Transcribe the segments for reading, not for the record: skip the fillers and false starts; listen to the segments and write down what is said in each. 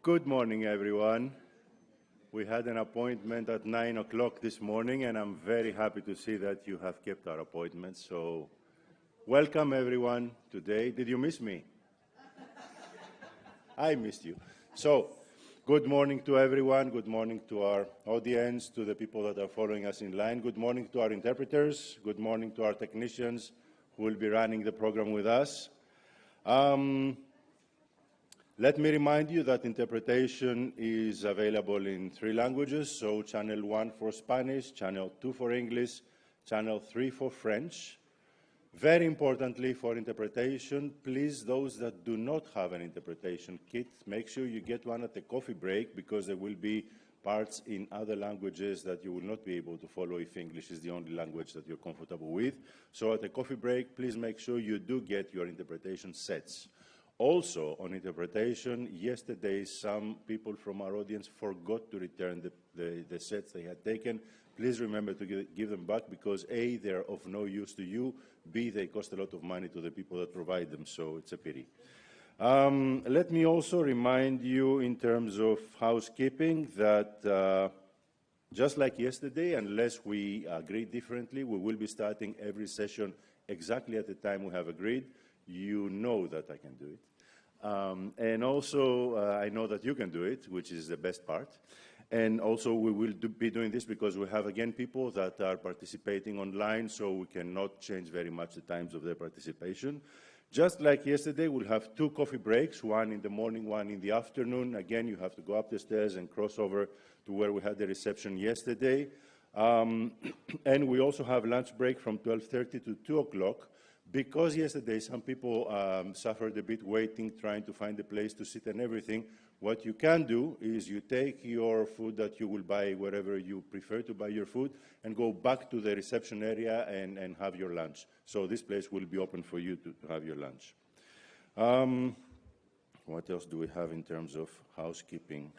Good morning, everyone. We had an appointment at 9 o'clock this morning, and I'm very happy to see that you have kept our appointment. So, welcome, everyone, today. Did you miss me? I missed you. So, good morning to everyone. Good morning to our audience, to the people that are following us in line. Good morning to our interpreters. Good morning to our technicians who will be running the program with us. Let me remind you that interpretation is available in 3 languages, so Channel 1 for Spanish, Channel 2 for English, Channel 3 for French. Very importantly for interpretation, please, those that do not have an interpretation kit, make sure you get one at the coffee break, because there will be parts in other languages that you will not be able to follow if English is the only language that you're comfortable with. So at the coffee break, please make sure you do get your interpretation sets. Also, on interpretation, yesterday some people from our audience forgot to return the sets they had taken. Please remember to give them back, because A, they're of no use to you, B, they cost a lot of money to the people that provide them, so it's a pity. Let me also remind you, in terms of housekeeping, that just like yesterday, unless we agree differently, we will be starting every session exactly at the time we have agreed. You know that I can do it. And also, I know that you can do it, which is the best part. And also, we will be doing this because we have, again, people that are participating online, so we cannot change very much the times of their participation. Just like yesterday, we'll have 2 coffee breaks, one in the morning, one in the afternoon. Again, you have to go up the stairs and cross over to where we had the reception yesterday. And we also have lunch break from 12:30 to 2 o'clock. Because yesterday some people suffered a bit waiting, trying to find a place to sit and everything, what you can do is you take your food that you will buy wherever you prefer to buy your food and go back to the reception area and have your lunch. So this place will be open for you to have your lunch. What else do we have in terms of housekeeping?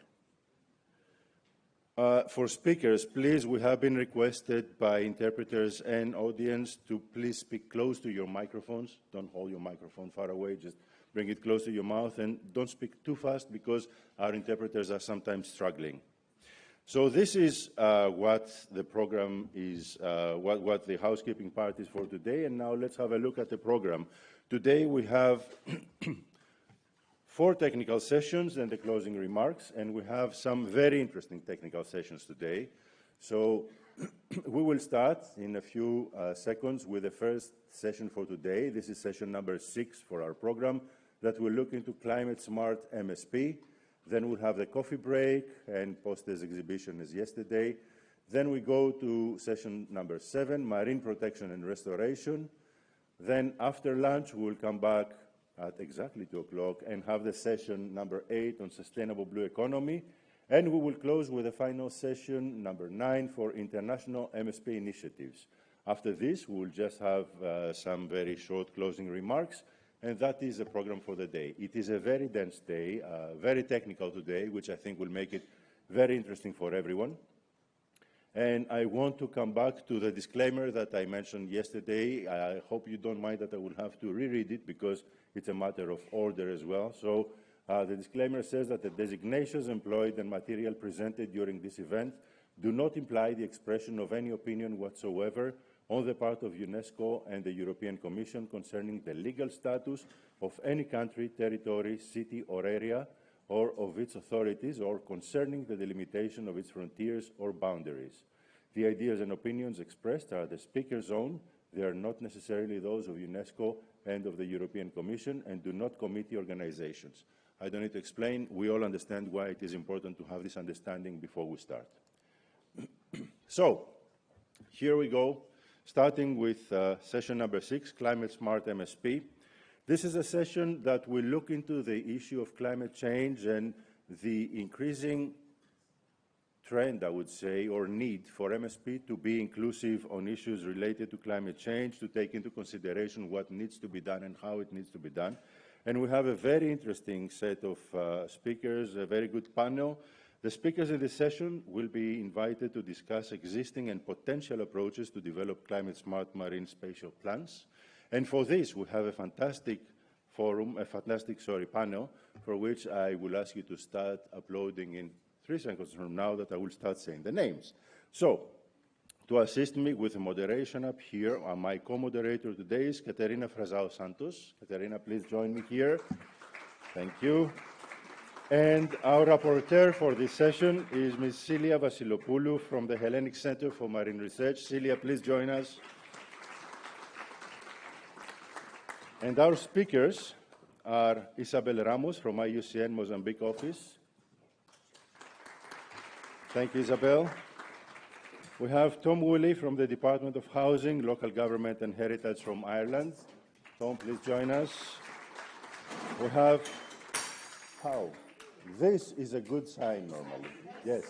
For speakers, please, we have been requested by interpreters and audience to please speak close to your microphones. Don't hold your microphone far away, just bring it close to your mouth, and don't speak too fast, because our interpreters are sometimes struggling. So this is what the program is, what the housekeeping part is for today, and now let's have a look at the program. Today we have 4 technical sessions and the closing remarks, and we have some very interesting technical sessions today. So we will start in a few seconds with the first session for today. This is session number 6 for our program that will look into Climatesmart MSP. Then we'll have the coffee break and posters exhibition as yesterday. Then we go to session number 7, marine protection and restoration. Then after lunch, we'll come back at exactly 2 o'clock and have the session number 8 on sustainable blue economy. And we will close with the final session number 9 for international MSP initiatives. After this, we will just have some very short closing remarks, and that is the program for the day. It is a very dense day, very technical today, which I think will make it very interesting for everyone. And I want to come back to the disclaimer that I mentioned yesterday. I hope you don't mind that I will have to reread it, because it's a matter of order as well. So the disclaimer says that the designations employed and material presented during this event do not imply the expression of any opinion whatsoever on the part of UNESCO and the European Commission concerning the legal status of any country, territory, city or area, or of its authorities, or concerning the delimitation of its frontiers or boundaries. The ideas and opinions expressed are the speaker's own. They are not necessarily those of UNESCO and of the European Commission, and do not committee organizations. I don't need to explain. We all understand why it is important to have this understanding before we start. So, here we go, starting with session number 6, Climatesmart MSP. This is a session that will look into the issue of climate change and the increasing trend, I would say, or need for MSP to be inclusive on issues related to climate change, to take into consideration what needs to be done and how it needs to be done. And we have a very interesting set of speakers, a very good panel. The speakers in this session will be invited to discuss existing and potential approaches to develop climate-smart marine spatial plans. And for this, we have a fantastic panel for which I will ask you to start uploading in 3 seconds from now that I will start saying the names. So, to assist me with the moderation up here, my co-moderator today is Caterina Frazao Santos. Caterina, please join me here. Thank you. And our rapporteur for this session is Ms. Celia Vasilopoulou from the Hellenic Center for Marine Research. Celia, please join us. And our speakers are Isabel Ramos from IUCN Mozambique office. Thank you, Isabel. We have Tom Woolley from the Department of Housing, Local Government and Heritage from Ireland. Tom, please join us. We have how? This is a good sign normally. Yes.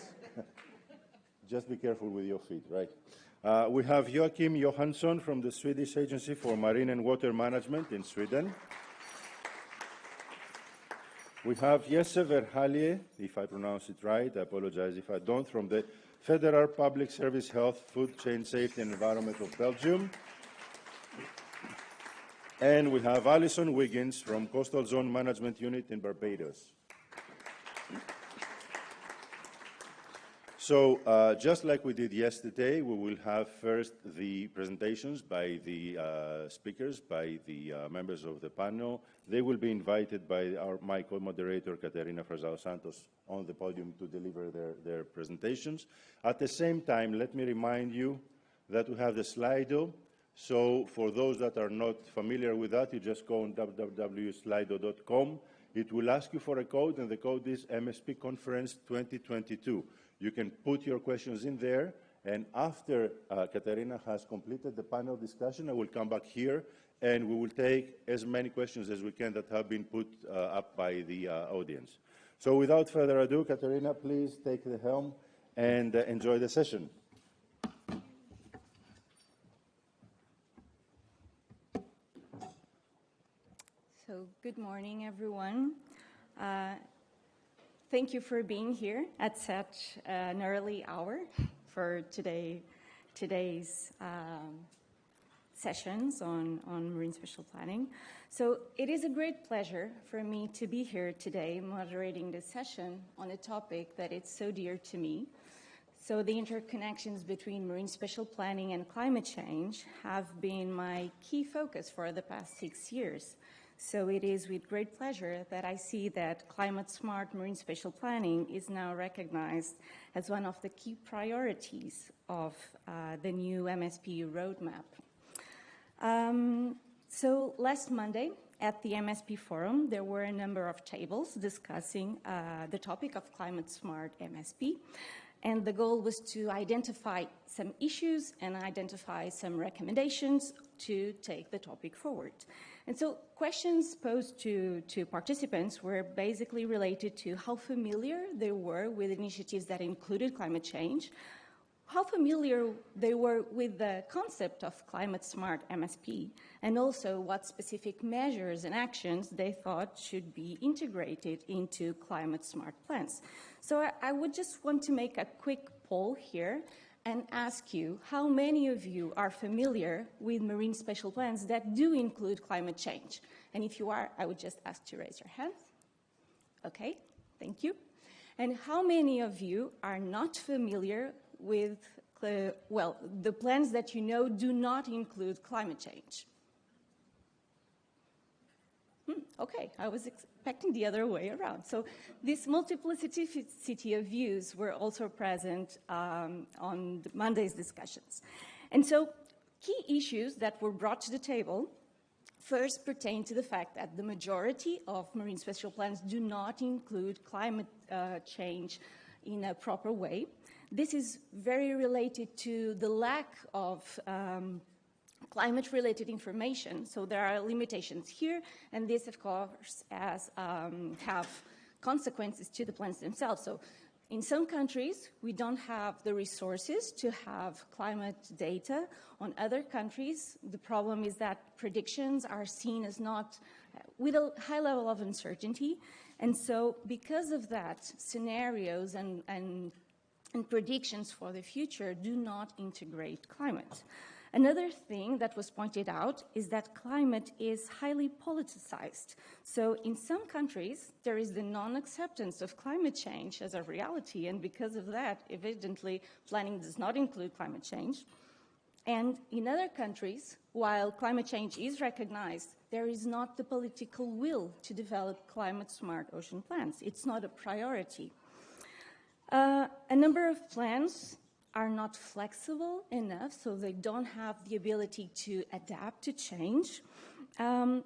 Just be careful with your feet, right? We have Joachim Johansson from the Swedish Agency for Marine and Water Management in Sweden. We have Jesse Verhalie, if I pronounce it right, I apologize if I don't, from the Federal Public Service Health, Food Chain Safety and Environment of Belgium. And we have Alison Wiggins from Coastal Zone Management Unit in Barbados. So just like we did yesterday, we will have first the presentations by the speakers, by the members of the panel. They will be invited by my co-moderator, Caterina Frazao Santos, on the podium to deliver their presentations. At the same time, let me remind you that we have the Slido. So for those that are not familiar with that, you just go on www.slido.com. It will ask you for a code, and the code is MSP Conference 2022. You can put your questions in there, and after Caterina has completed the panel discussion, I will come back here, and we will take as many questions as we can that have been put up by the audience. So without further ado, Caterina, please take the helm and enjoy the session. So good morning, everyone. Thank you for being here at such an early hour for today's sessions on marine spatial planning. So it is a great pleasure for me to be here today moderating this session on a topic that is so dear to me. So the interconnections between marine spatial planning and climate change have been my key focus for the past 6 years. So it is with great pleasure that I see that climate-smart marine spatial planning is now recognized as one of the key priorities of the new MSP roadmap. So last Monday at the MSP forum, there were a number of tables discussing the topic of climate-smart MSP. And the goal was to identify some issues and identify some recommendations to take the topic forward. And so questions posed to participants were basically related to how familiar they were with initiatives that included climate change, how familiar they were with the concept of climate-smart MSP, and also what specific measures and actions they thought should be integrated into climate-smart plans. So I would just want to make a quick poll here and ask you how many of you are familiar with marine spatial plans that do include climate change. And if you are, I would just ask to raise your hands. Okay, thank you. And how many of you are not familiar with, well, the plans that you know do not include climate change? Okay, I was expecting the other way around. So this multiplicity of views were also present on Monday's discussions. And so key issues that were brought to the table first pertain to the fact that the majority of marine spatial plans do not include climate change in a proper way. This is very related to the lack of climate-related information. So there are limitations here, and this, of course, have consequences to the plans themselves. So in some countries, we don't have the resources to have climate data. On other countries, the problem is that predictions are seen as not with a high level of uncertainty. And so because of that, scenarios and predictions for the future do not integrate climate. Another thing that was pointed out is that climate is highly politicized. So in some countries, there is the non-acceptance of climate change as a reality, and because of that, evidently, planning does not include climate change. And in other countries, while climate change is recognized, there is not the political will to develop climate-smart ocean plans. It's not a priority. A number of plans are not flexible enough, so they don't have the ability to adapt to change.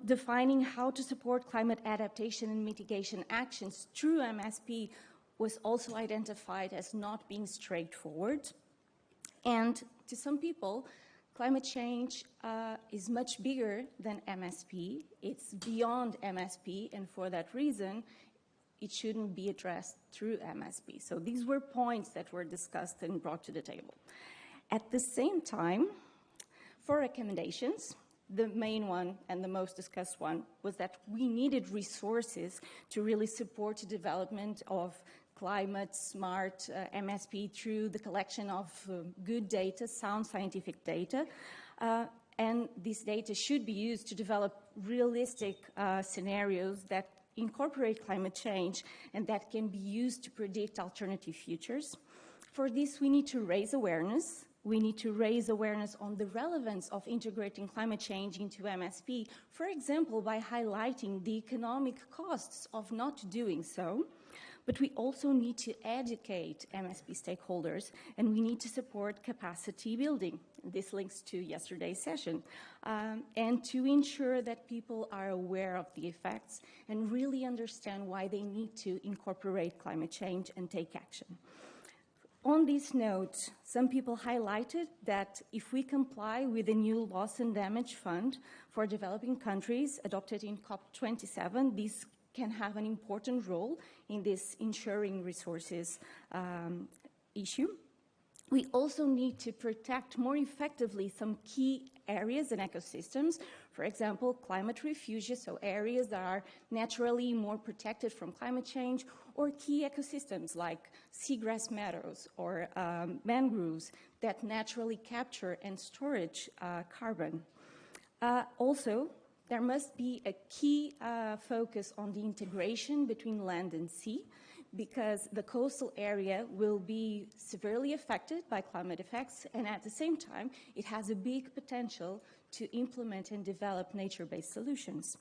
Defining how to support climate adaptation and mitigation actions through MSP was also identified as not being straightforward. And to some people, climate change is much bigger than MSP. It's beyond MSP, and for that reason, it shouldn't be addressed through MSP. So these were points that were discussed and brought to the table. At the same time, for recommendations, the main one and the most discussed one was that we needed resources to really support the development of climate-smart MSP through the collection of good data, sound scientific data. And this data should be used to develop realistic scenarios that incorporate climate change and that can be used to predict alternative futures. For this, we need to raise awareness. We need to raise awareness on the relevance of integrating climate change into MSP, for example, by highlighting the economic costs of not doing so. But we also need to educate MSP stakeholders, and we need to support capacity building. This links to yesterday's session. And to ensure that people are aware of the effects and really understand why they need to incorporate climate change and take action. On this note, some people highlighted that if we comply with the new loss and damage fund for developing countries adopted in COP27, this can have an important role in this ensuring resources issue. We also need to protect more effectively some key areas and ecosystems. For example, climate refuges, so areas that are naturally more protected from climate change, or key ecosystems like seagrass meadows or mangroves that naturally capture and storage carbon. Also, there must be a key focus on the integration between land and sea, because the coastal area will be severely affected by climate effects, and at the same time, it has a big potential to implement and develop nature-based solutions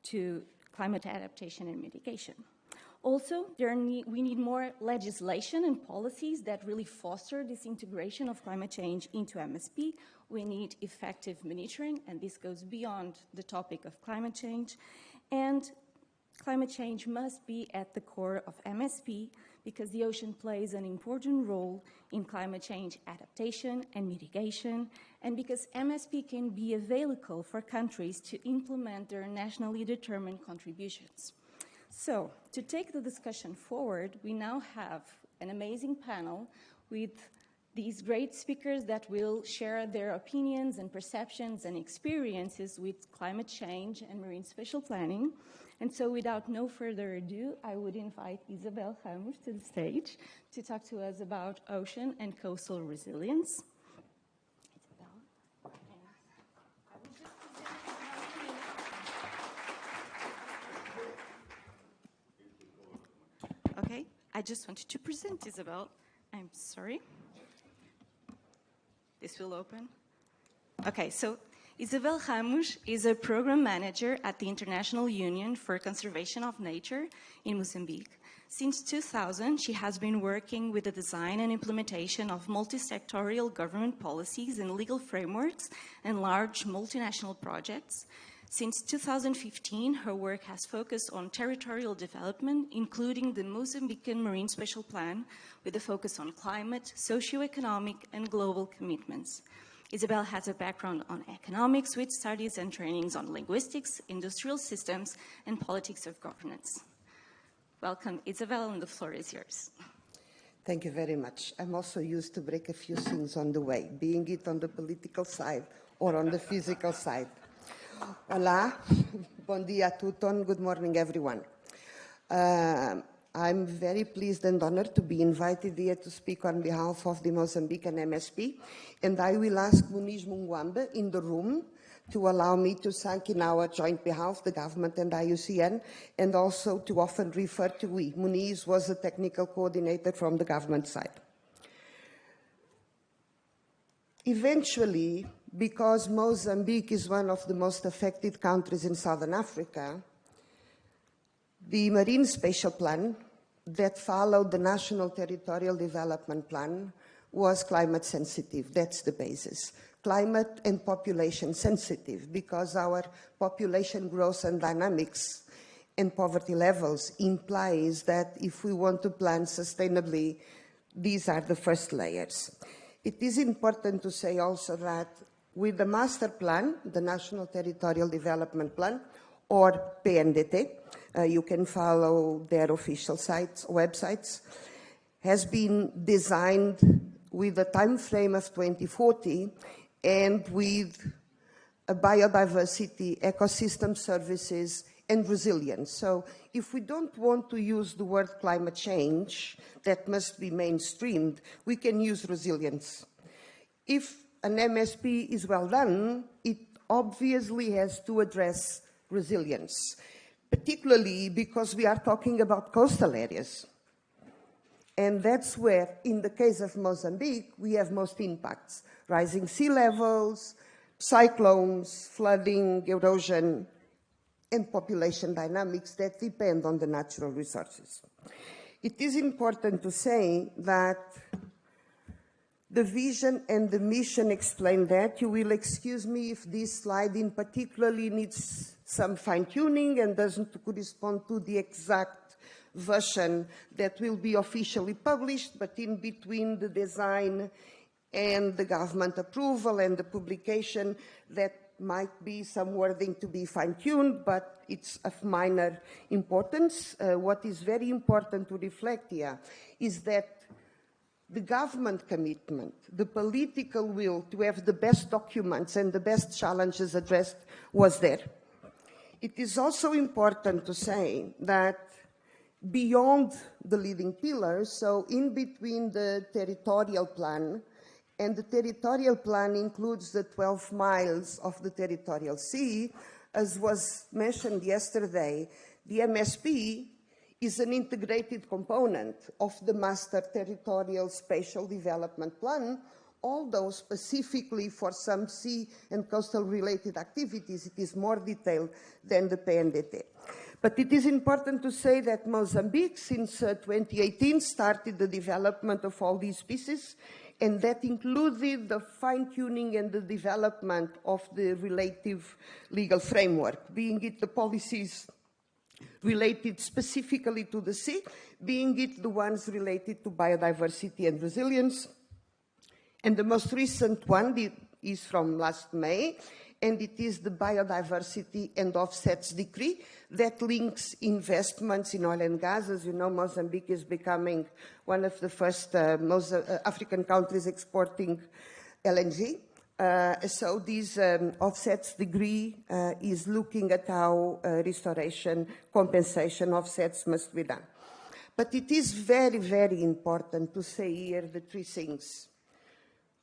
to climate adaptation and mitigation. Also, we need more legislation and policies that really foster this integration of climate change into MSP. We need effective monitoring, and this goes beyond the topic of climate change. And climate change must be at the core of MSP because the ocean plays an important role in climate change adaptation and mitigation, and because MSP can be a vehicle for countries to implement their nationally determined contributions. So, to take the discussion forward, we now have an amazing panel with these great speakers that will share their opinions and perceptions and experiences with climate change and marine spatial planning. And so without no further ado, I would invite Isabel Ramos to the stage to talk to us about ocean and coastal resilience. Okay, I just wanted to present Isabel. I'm sorry. This will open. Okay, so Isabel Ramos is a program manager at the International Union for Conservation of Nature in Mozambique. Since 2000, she has been working with the design and implementation of multi-sectorial government policies and legal frameworks and large multinational projects. Since 2015, her work has focused on territorial development, including the Mozambican Marine Spatial Plan, with a focus on climate, socioeconomic, and global commitments. Isabel has a background on economics with studies and trainings on linguistics, industrial systems, and politics of governance. Welcome, Isabel, and the floor is yours. Thank you very much. I'm also used to break a few things on the way, being it on the political side or on the physical side. Hola, bon dia a tutti, good morning everyone. I'm very pleased and honored to be invited here to speak on behalf of the Mozambican MSP, and I will ask Muniz Mungwamba in the room to allow me to thank in our joint behalf the government and IUCN, and also to often refer to we. Muniz was a technical coordinator from the government side. Eventually, because Mozambique is one of the most affected countries in Southern Africa, the Marine Spatial Plan that followed the National Territorial Development Plan was climate sensitive. That's the basis. Climate and population sensitive, because our population growth and dynamics and poverty levels implies that if we want to plan sustainably, these are the first layers. It is important to say also that with the master plan, the National Territorial Development Plan, or PNDT, you can follow their official sites, websites, has been designed with a time frame of 2040 and with a biodiversity, ecosystem services, and resilience. So if we don't want to use the word climate change, that must be mainstreamed, we can use resilience. If an MSP is well done, it obviously has to address resilience, particularly because we are talking about coastal areas. And that's where, in the case of Mozambique, we have most impacts: rising sea levels, cyclones, flooding, erosion, and population dynamics that depend on the natural resources. It is important to say that the vision and the mission explain that. You will excuse me if this slide in particular needs some fine-tuning and doesn't correspond to the exact version that will be officially published, but in between the design and the government approval and the publication, that might be some wording to be fine-tuned, but it's of minor importance. What is very important to reflect here is that the government commitment, the political will to have the best documents and the best challenges addressed was there. It is also important to say that beyond the leading pillars, so in between the territorial plan, and the territorial plan includes the 12 miles of the territorial sea, as was mentioned yesterday, the MSP is an integrated component of the Master Territorial Spatial Development Plan, although specifically for some sea and coastal related activities, it is more detailed than the PNDT. But it is important to say that Mozambique, since 2018, started the development of all these pieces, and that included the fine-tuning and the development of the relative legal framework, being it the policies related specifically to the sea, being it the ones related to biodiversity and resilience. And the most recent one is from last May, and it is the Biodiversity and Offsets Decree that links investments in oil and gas. As you know, Mozambique is becoming one of the first African countries exporting LNG. So this offsets degree is looking at how restoration, compensation, offsets must be done. But it is very, very important to say here the three things.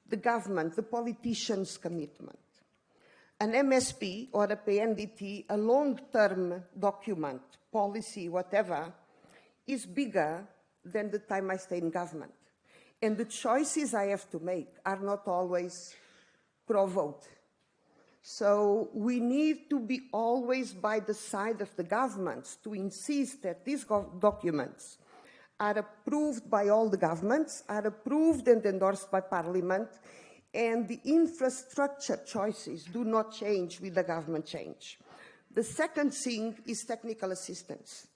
The government, the politicians' commitment. An MSP or a PNDT, a long-term document, policy, whatever, is bigger than the time I stay in government. And the choices I have to make are not always pro-vote. So we need to be always by the side of the governments to insist that these documents are approved by all the governments, are approved and endorsed by Parliament, and the infrastructure choices do not change with the government change. The second thing is technical assistance.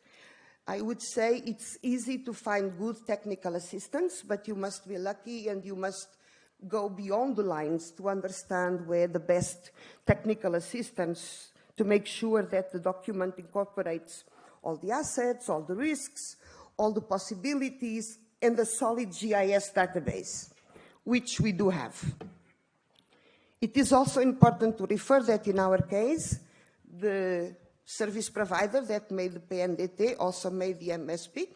I would say it's easy to find good technical assistance, but you must be lucky and you must go beyond the lines to understand where the best technical assistance to make sure that the document incorporates all the assets, all the risks, all the possibilities, and a solid GIS database, which we do have. It is also important to refer that in our case, the service provider that made the PNDT also made the MSP,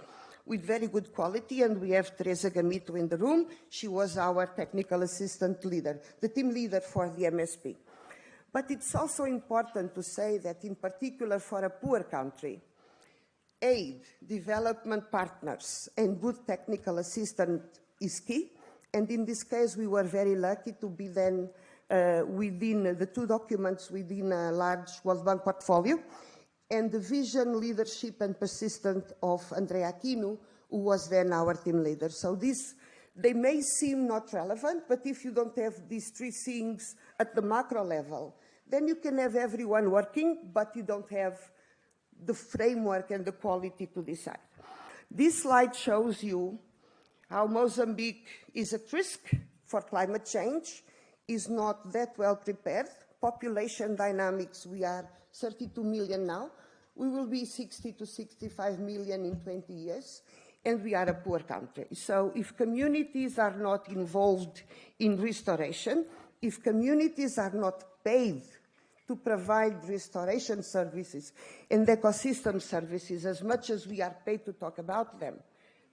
with very good quality, and we have Teresa Gamito in the room. She was our technical assistant leader, the team leader for the MSP. But it's also important to say that, in particular for a poor country, aid, development partners, and good technical assistance is key. And in this case, we were very lucky to be then within the two documents within a large World Bank portfolio, and the vision, leadership, and persistence of Andrea Aquino, who was then our team leader. So they may seem not relevant, but if you don't have these three things at the macro level, then you can have everyone working, but you don't have the framework and the quality to decide. This slide shows you how Mozambique is at risk for climate change, is not that well prepared. Population dynamics, we are 32 million now. We will be 60 to 65 million in 20 years, and we are a poor country. So if communities are not involved in restoration, if communities are not paid to provide restoration services and ecosystem services as much as we are paid to talk about them,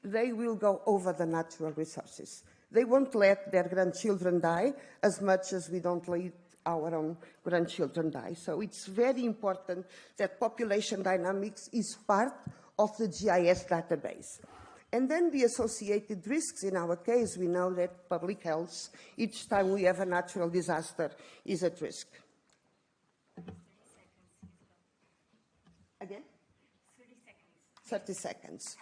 they will go over the natural resources. They won't let their grandchildren die as much as we don't let our own grandchildren die. So it's very important that population dynamics is part of the GIS database. And then the associated risks, in our case, we know that public health, each time we have a natural disaster, is at risk. 30 seconds. Again? 30 seconds.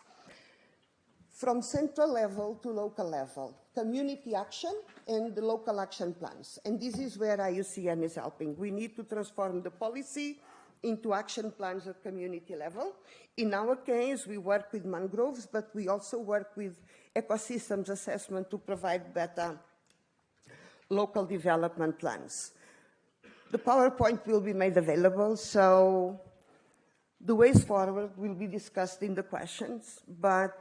From central level to local level, community action and the local action plans. And this is where IUCN is helping. We need to transform the policy into action plans at community level. In our case, we work with mangroves, but we also work with ecosystems assessment to provide better local development plans. The PowerPoint will be made available, so the ways forward will be discussed in the questions, but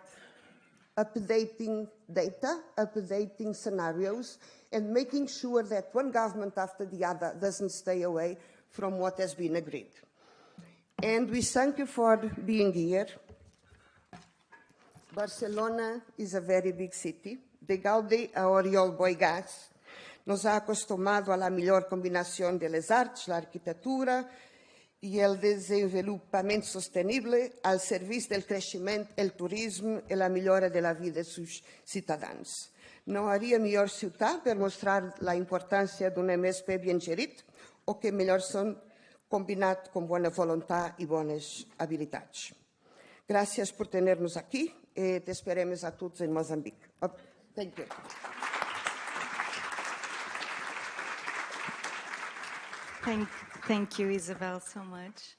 updating data, updating scenarios, and making sure that one government after the other doesn't stay away from what has been agreed. And we thank you for being here. Barcelona is a very big city. De Gaudi a Oriol Boigas nos ha acostumbrado a la mejor combinación de las artes, la arquitectura y el desenvolvimiento sostenible al servicio del crecimiento, el turismo y la mejora de la vida de sus ciudadanos. No haría mejor ciudad para mostrar la importancia de un MSP bien gerido o que mejor son combinado con buena voluntad y buenas habilidades. Gracias por tenernos aquí y te esperemos a todos en Mozambique. Thank you. Thank you, Isabel, so much.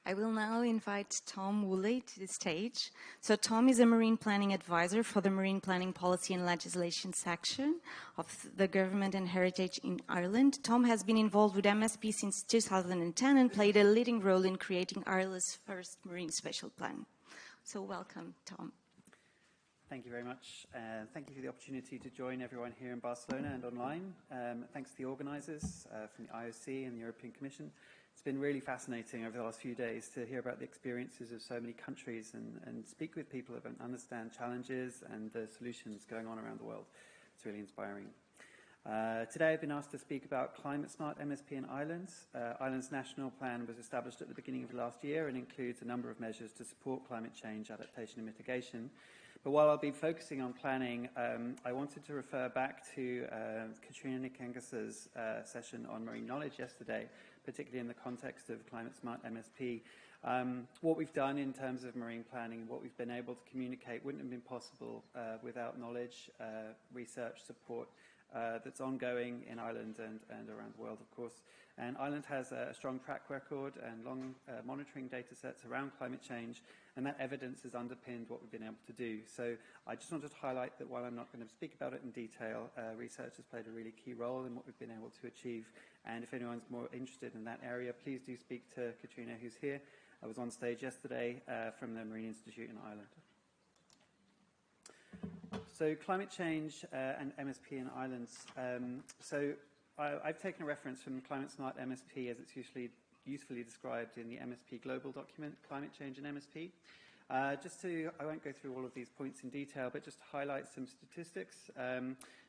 I will now invite Tom Woolley to the stage. So Tom is a marine planning advisor for the Marine Planning Policy and Legislation section of the Government and Heritage in Ireland. Tom has been involved with MSP since 2010 and played a leading role in creating Ireland's first marine spatial plan. So welcome, Tom. Thank you very much. Thank you for the opportunity to join everyone here in Barcelona and online. Thanks to the organisers from the IOC and the European Commission. It's been really fascinating over the last few days to hear about the experiences of so many countries and speak with people who understand challenges and the solutions going on around the world. It's really inspiring. Today I've been asked to speak about Climatesmart MSP in Ireland. Ireland's national plan was established at the beginning of last year and includes a number of measures to support climate change, adaptation and mitigation. But while I'll be focusing on planning, I wanted to refer back to Katrina Nikangas's session on marine knowledge yesterday, particularly in the context of Climatesmart MSP. What we've done in terms of marine planning, what we've been able to communicate wouldn't have been possible without knowledge, research support that's ongoing in Ireland and around the world, of course. And Ireland has a strong track record and long monitoring data sets around climate change, and that evidence has underpinned what we've been able to do. So I just wanted to highlight that while I'm not going to speak about it in detail, research has played a really key role in what we've been able to achieve. And if anyone's more interested in that area, please do speak to Katrina, who's here. I was on stage yesterday from the Marine Institute in Ireland. So climate change and MSP in Ireland. I've taken a reference from Climatesmart MSP as it's usefully described in the MSP Global document, Climate Change and MSP. I won't go through all of these points in detail, but just to highlight some statistics.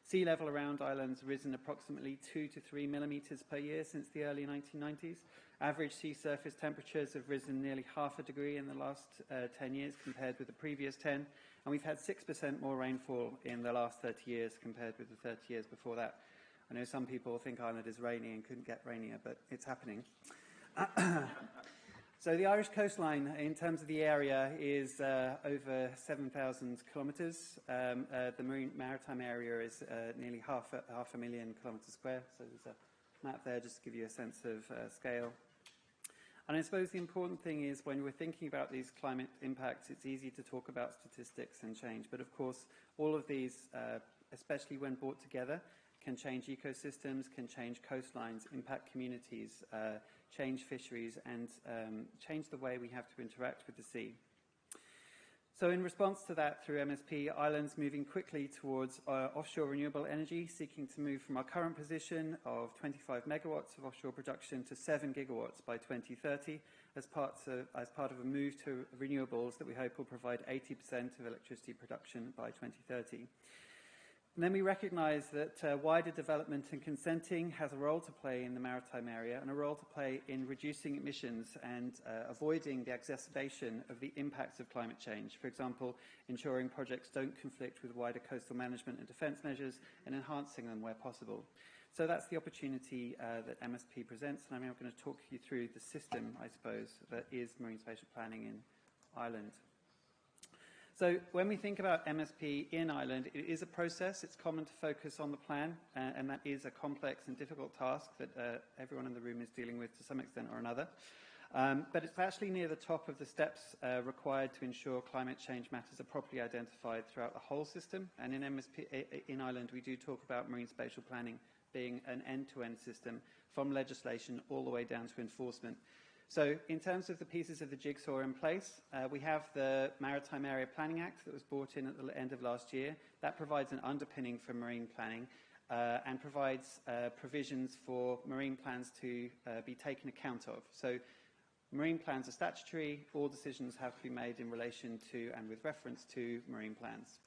Sea level around islands has risen approximately 2 to 3 millimetres per year since the early 1990s. Average sea surface temperatures have risen nearly half a degree in the last 10 years compared with the previous 10, and we've had 6% more rainfall in the last 30 years compared with the 30 years before that. I know some people think Ireland is rainy and couldn't get rainier, but it's happening. So the Irish coastline, in terms of the area, is over 7,000 kilometres. The maritime area is nearly half a million kilometres square. So there's a map there just to give you a sense of scale. And I suppose the important thing is when we're thinking about these climate impacts, it's easy to talk about statistics and change. But of course, all of these, especially when brought together, can change ecosystems, can change coastlines, impact communities, change fisheries, and change the way we have to interact with the sea. So in response to that, through MSP, Ireland's moving quickly towards offshore renewable energy, seeking to move from our current position of 25 megawatts of offshore production to 7 gigawatts by 2030 as part of a move to renewables that we hope will provide 80% of electricity production by 2030. And then we recognise that wider development and consenting has a role to play in the maritime area and a role to play in reducing emissions and avoiding the exacerbation of the impacts of climate change. For example, ensuring projects don't conflict with wider coastal management and defence measures and enhancing them where possible. So that's the opportunity that MSP presents, and I'm now going to talk you through the system, I suppose, that is marine spatial planning in Ireland. So when we think about MSP in Ireland, it is a process. It's common to focus on the plan, and that is a complex and difficult task that everyone in the room is dealing with to some extent or another. But it's actually near the top of the steps required to ensure climate change matters are properly identified throughout the whole system. And in MSP in Ireland, we do talk about marine spatial planning being an end-to-end system from legislation all the way down to enforcement. So in terms of the pieces of the jigsaw in place, we have the Maritime Area Planning Act that was brought in at the end of last year. That provides an underpinning for marine planning and provides provisions for marine plans to be taken account of. So marine plans are statutory. All decisions have to be made in relation to and with reference to marine plans.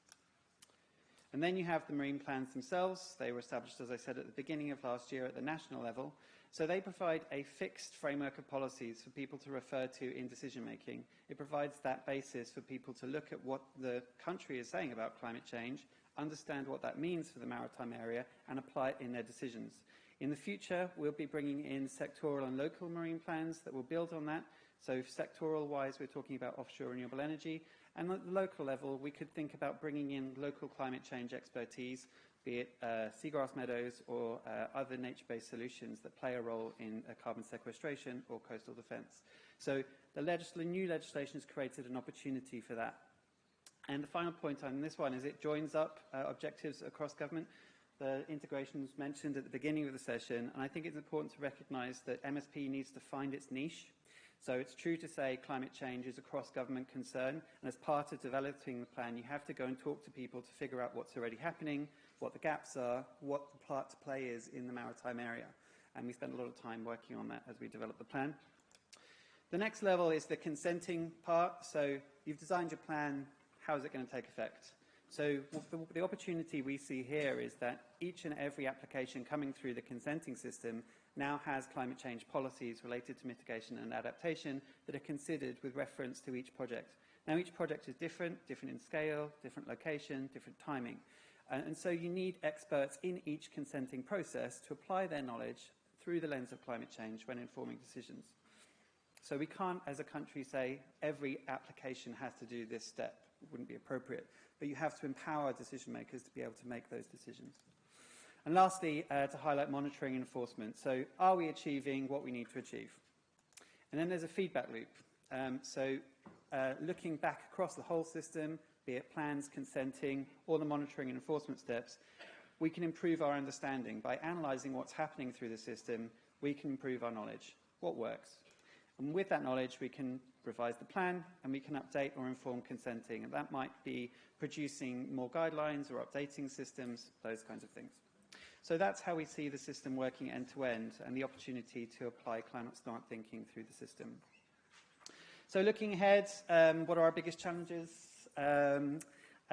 And then you have the marine plans themselves. They were established, as I said, at the beginning of last year at the national level. So they provide a fixed framework of policies for people to refer to in decision-making. It provides that basis for people to look at what the country is saying about climate change, understand what that means for the maritime area, and apply it in their decisions. In the future, we'll be bringing in sectoral and local marine plans that will build on that. So sectoral-wise, we're talking about offshore renewable energy. And at the local level, we could think about bringing in local climate change expertise, be it seagrass meadows or other nature-based solutions that play a role in carbon sequestration or coastal defence. So the new legislation has created an opportunity for that. And the final point on this one is it joins up objectives across government. The integration was mentioned at the beginning of the session, and I think it's important to recognise that MSP needs to find its niche. So it's true to say climate change is a cross-government concern, and as part of developing the plan, you have to go and talk to people to figure out what's already happening, what the gaps are, what the part to play is in the maritime area. And we spent a lot of time working on that as we developed the plan. The next level is the consenting part. So you've designed your plan, how is it going to take effect? So the opportunity we see here is that each and every application coming through the consenting system now has climate change policies related to mitigation and adaptation that are considered with reference to each project. Now, each project is different in scale, different location, different timing. And so you need experts in each consenting process to apply their knowledge through the lens of climate change when informing decisions. So we can't, as a country, say every application has to do this step. It wouldn't be appropriate. But you have to empower decision makers to be able to make those decisions. And lastly, to highlight monitoring and enforcement. So are we achieving what we need to achieve? And then there's a feedback loop. Looking back across the whole system, be it plans, consenting, or the monitoring and enforcement steps, we can improve our understanding. By analysing what's happening through the system, we can improve our knowledge. What works? And with that knowledge, we can revise the plan, and we can update or inform consenting. And that might be producing more guidelines or updating systems, those kinds of things. So that's how we see the system working end-to-end and the opportunity to apply climate-smart thinking through the system. So looking ahead, what are our biggest challenges? And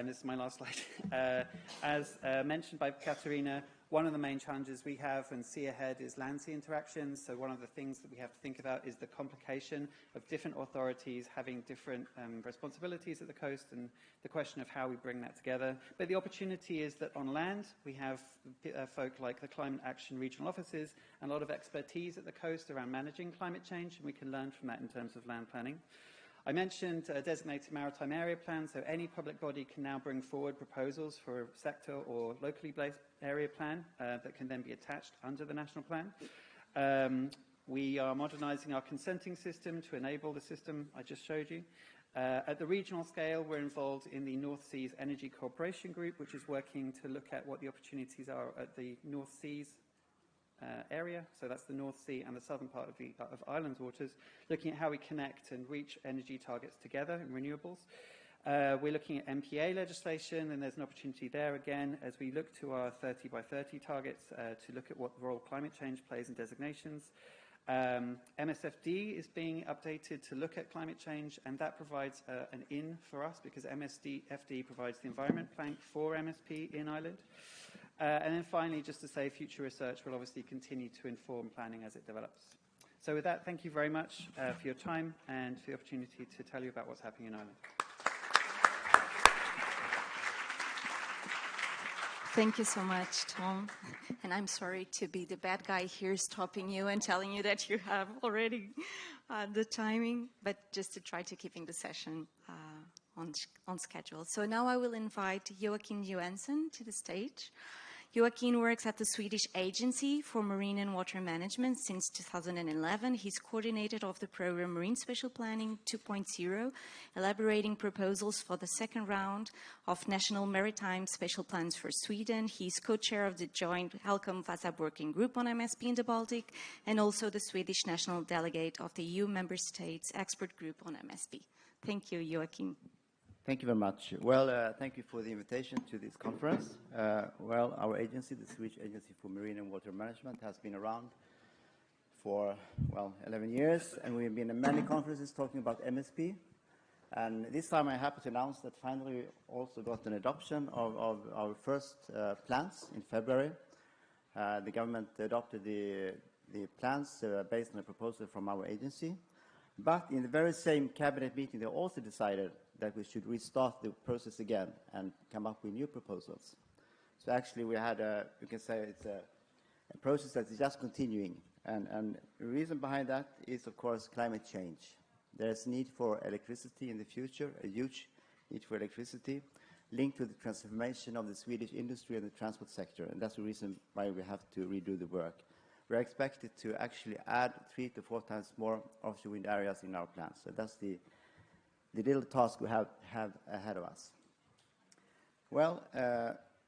this is my last slide. As mentioned by Katerina, one of the main challenges we have and see ahead is land-sea interactions. So one of the things that we have to think about is the complication of different authorities having different responsibilities at the coast, and the question of how we bring that together. But the opportunity is that on land, we have folk like the Climate Action Regional Offices and a lot of expertise at the coast around managing climate change, and we can learn from that in terms of land planning. I mentioned a designated maritime area plan, so any public body can now bring forward proposals for a sector or locally based area plan that can then be attached under the national plan. We are modernising our consenting system to enable the system I just showed you. At the regional scale, we're involved in the North Seas Energy Cooperation Group, which is working to look at what the opportunities are at the North Seas area, so that's the North Sea and the southern part of Ireland's waters, looking at how we connect and reach energy targets together in renewables. We're looking at MPA legislation, and there's an opportunity there again as we look to our 30 by 30 targets to look at what role climate change plays in designations. MSFD is being updated to look at climate change, and that provides an in for us because MSFD provides the environment plank for MSP in Ireland. And then finally, just to say, future research will obviously continue to inform planning as it develops. So with that, thank you very much for your time and for the opportunity to tell you about what's happening in Ireland. Thank you so much, Tom. And I'm sorry to be the bad guy here stopping you and telling you that you have already the timing, but just to try to keeping the session on schedule. So now I will invite Joakim Johansson to the stage. Joakim works at the Swedish Agency for Marine and Water Management since 2011. He's coordinator of the program Marine Spatial Planning 2.0, elaborating proposals for the second round of National Maritime Spatial Plans for Sweden. He's co-chair of the joint Helcom Vasab working group on MSP in the Baltic, and also the Swedish national delegate of the EU member states expert group on MSP. Thank you, Joakim. Thank you very much. Well, thank you for the invitation to this conference. Well, our agency, the Swedish Agency for Marine and Water Management, has been around for, well, 11 years, and we've been in many conferences talking about MSP. And this time I'm happy to announce that finally we also got an adoption of our first plans in February. The government adopted the plans based on a proposal from our agency. But in the very same cabinet meeting, they also decided that we should restart the process again and come up with new proposals. So actually we had you can say it's a process that is just continuing. And the reason behind that is, of course, climate change. There's need for electricity in the future, a huge need for electricity, linked to the transformation of the Swedish industry and the transport sector. And that's the reason why we have to redo the work. We're expected to actually add 3 to 4 times more offshore wind areas in our plans. So that's the little task we have ahead of us. Well,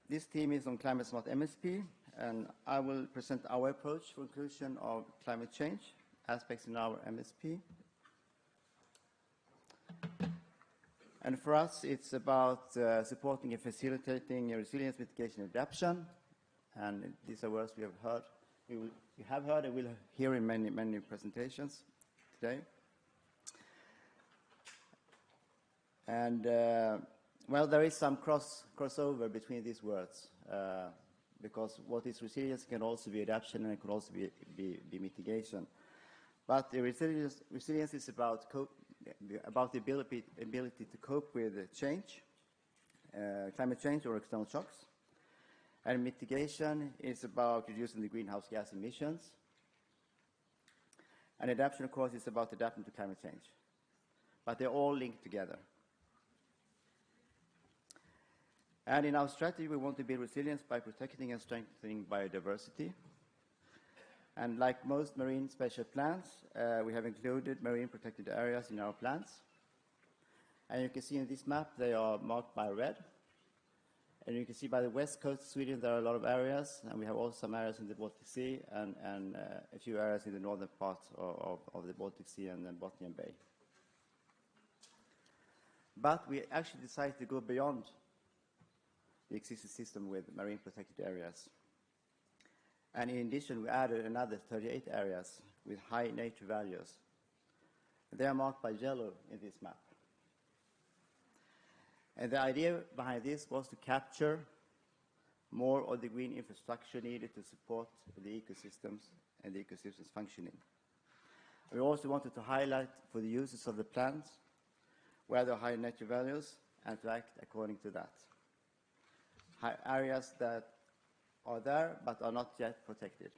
this team is on Climatesmart MSP, and I will present our approach for inclusion of climate change aspects in our MSP. And for us, it's about supporting and facilitating resilience, mitigation, and adaptation. And these are words we have heard. We have heard and will hear in many presentations today. And, well, there is some crossover between these words, because what is resilience can also be adaptation and it can also be mitigation. But the resilience is about the ability to cope with change, climate change or external shocks. And mitigation is about reducing the greenhouse gas emissions. And adaptation, of course, is about adapting to climate change. But they're all linked together. And in our strategy, we want to build resilience by protecting and strengthening biodiversity. And like most marine spatial plans, we have included marine protected areas in our plans. And you can see in this map, they are marked by red. And you can see by the west coast of Sweden, there are a lot of areas, and we have also some areas in the Baltic Sea and a few areas in the northern part of the Baltic Sea and then Botnian Bay. But we actually decided to go beyond the existing system with marine protected areas. And in addition, we added another 38 areas with high nature values. They are marked by yellow in this map. And the idea behind this was to capture more of the green infrastructure needed to support the ecosystems and the ecosystems functioning. We also wanted to highlight for the users of the plants where there are high nature values and to act according to that. Areas that are there but are not yet protected.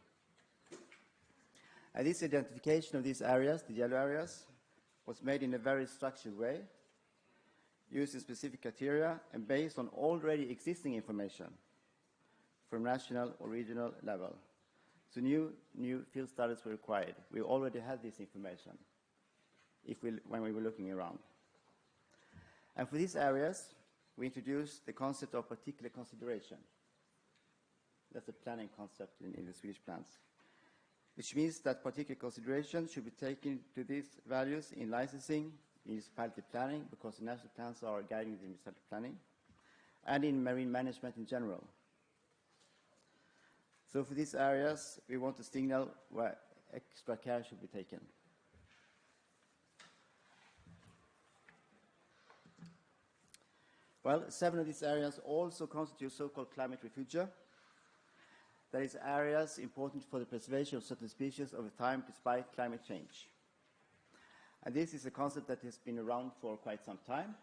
And this identification of these areas, the yellow areas, was made in a very structured way, using specific criteria and based on already existing information from national or regional level. So new field studies were required. We already had this information when we were looking around. And for these areas, we introduced the concept of particular consideration. That's a planning concept in the Swedish plans, which means that particular consideration should be taken to these values in licensing, municipality planning, because the national plans are guiding the municipality planning, and in marine management in general. So for these areas, we want to signal where extra care should be taken. Well, 7 of these areas also constitute so-called climate refugee. That is areas important for the preservation of certain species over time despite climate change. And this is a concept that has been around for quite some time,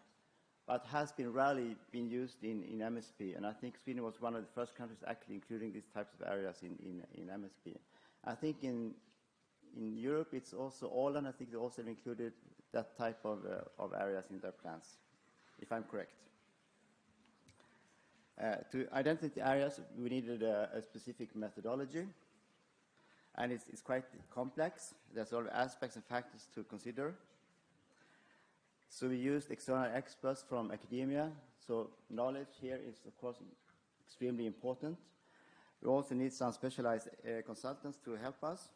but has been rarely been used in MSP. And I think Sweden was one of the first countries actually including these types of areas in MSP. I think in Europe it's also Åland. I think they also included that type of areas in their plans, if I'm correct. To identify the areas, we needed a specific methodology, and it's quite complex. There's a lot of aspects and factors to consider. So we used external experts from academia. So knowledge here is, of course, extremely important. We also need some specialized consultants to help us.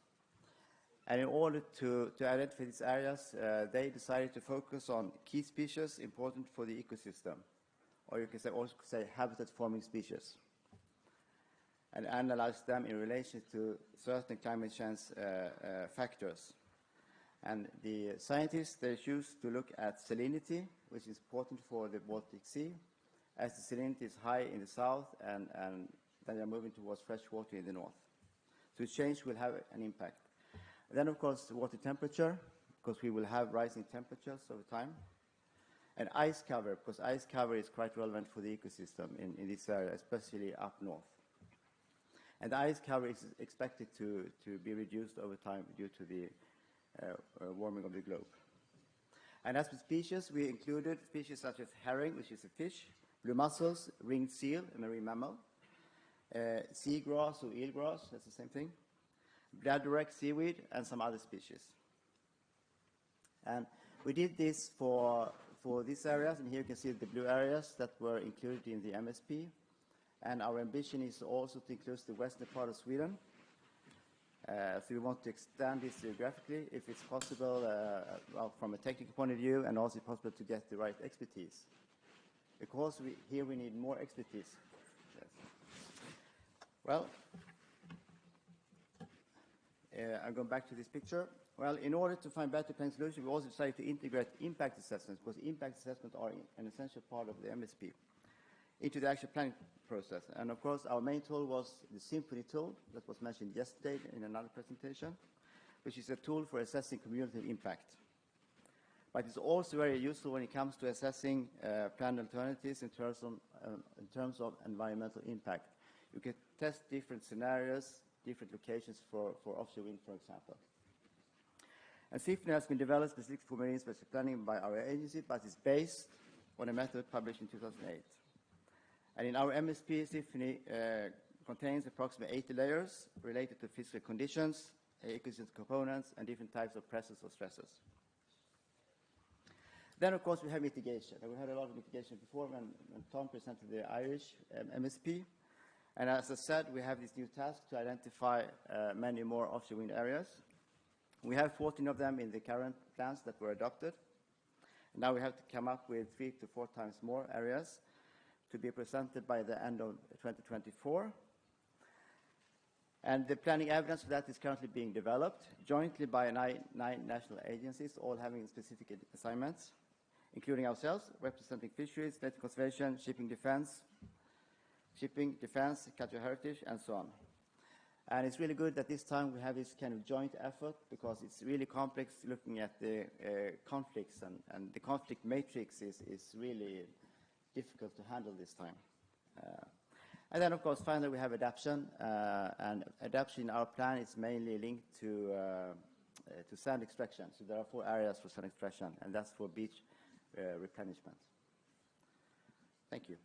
And in order to identify these areas, they decided to focus on key species important for the ecosystem, or you can also say habitat-forming species, and analyze them in relation to certain climate change factors. And the scientists, they choose to look at salinity, which is important for the Baltic Sea, as the salinity is high in the south and then they're moving towards fresh water in the north. So change will have an impact. And then, of course, water temperature, because we will have rising temperatures over time. And ice cover, because ice cover is quite relevant for the ecosystem in this area, especially up north. And the ice cover is expected to be reduced over time due to the warming of the globe. And as for species, we included species such as herring, which is a fish, blue mussels, ringed seal, a marine mammal, seagrass or eelgrass, that's the same thing, bladderwrack seaweed, and some other species. And we did this for these areas, and here you can see the blue areas that were included in the MSP. And our ambition is also to include the western part of Sweden. So we want to extend this geographically, if it's possible, well, from a technical point of view, and also possible to get the right expertise. Because here we need more expertise. Yes. Well, I'm going back to this picture. Well, in order to find better planning solutions, we also decided to integrate impact assessments, because impact assessments are an essential part of the MSP, into the actual planning process. And of course, our main tool was the Symphony tool that was mentioned yesterday in another presentation, which is a tool for assessing community impact. But it's also very useful when it comes to assessing planned alternatives in terms of environmental impact. You can test different scenarios, different locations for offshore wind, for example. And Symphony has been developed specifically for marine spatial planning by our agency, but it's based on a method published in 2008. And in our MSP, Symphony contains approximately 80 layers related to physical conditions, ecosystem components, and different types of pressures or stresses. Then, of course, we have mitigation. And we had a lot of mitigation before when Tom presented the Irish MSP. And as I said, we have this new task to identify many more offshore wind areas. We have 14 of them in the current plans that were adopted. And now we have to come up with 3 to 4 times more areas to be presented by the end of 2024. And the planning evidence for that is currently being developed jointly by nine national agencies, all having specific assignments, including ourselves, representing fisheries, nature conservation, shipping, defense, cultural heritage, and so on. And it's really good that this time we have this kind of joint effort, because it's really complex looking at the conflicts, and the conflict matrix is really difficult to handle this time. And then, of course, finally, we have adaptation. And adaptation in our plan is mainly linked to sand extraction. So there are 4 areas for sand extraction, and that's for beach replenishment. Thank you.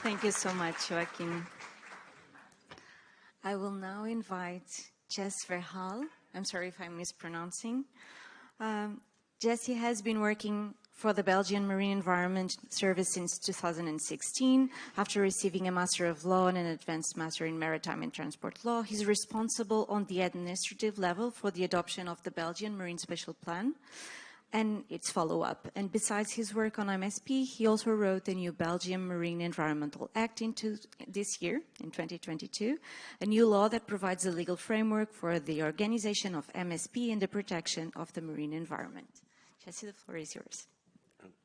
Thank you so much, Joachim. I will now invite Jess Verhaal. I'm sorry if I'm mispronouncing. Jessie has been working for the Belgian Marine Environment Service since 2016. After receiving a Master of Law and an Advanced Master in Maritime and Transport Law, he's responsible on the administrative level for the adoption of the Belgian Marine Spatial Plan and its follow-up. And besides his work on MSP, he also wrote the new Belgian Marine Environmental Act this year, in 2022, a new law that provides a legal framework for the organization of MSP and the protection of the marine environment. Jesse, the floor is yours.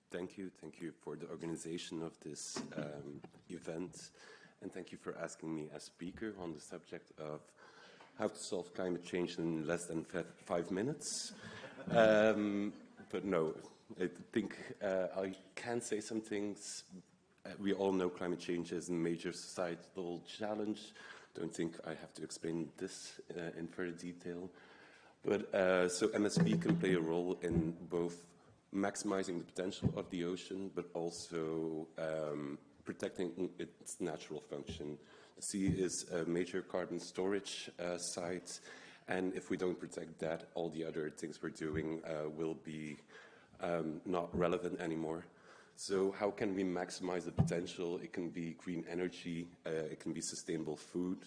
Thank you. Thank you for the organization of this event, and thank you for asking me as speaker on the subject of how to solve climate change in less than 5 minutes. But no, I think I can say some things. We all know climate change is a major societal challenge. Don't think I have to explain this in further detail. But so MSP can play a role in both maximizing the potential of the ocean, but also protecting its natural function. The sea is a major carbon storage site, and if we don't protect that, all the other things we're doing will be not relevant anymore. So how can we maximize the potential? It can be green energy, it can be sustainable food,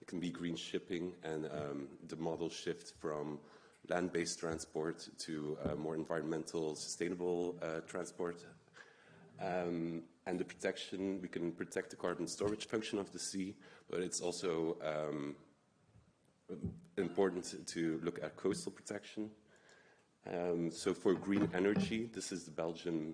it can be green shipping, and the model shift from land-based transport to more environmental, sustainable transport. And the protection, we can protect the carbon storage function of the sea, but it's also important to look at coastal protection. So for green energy, this is the Belgian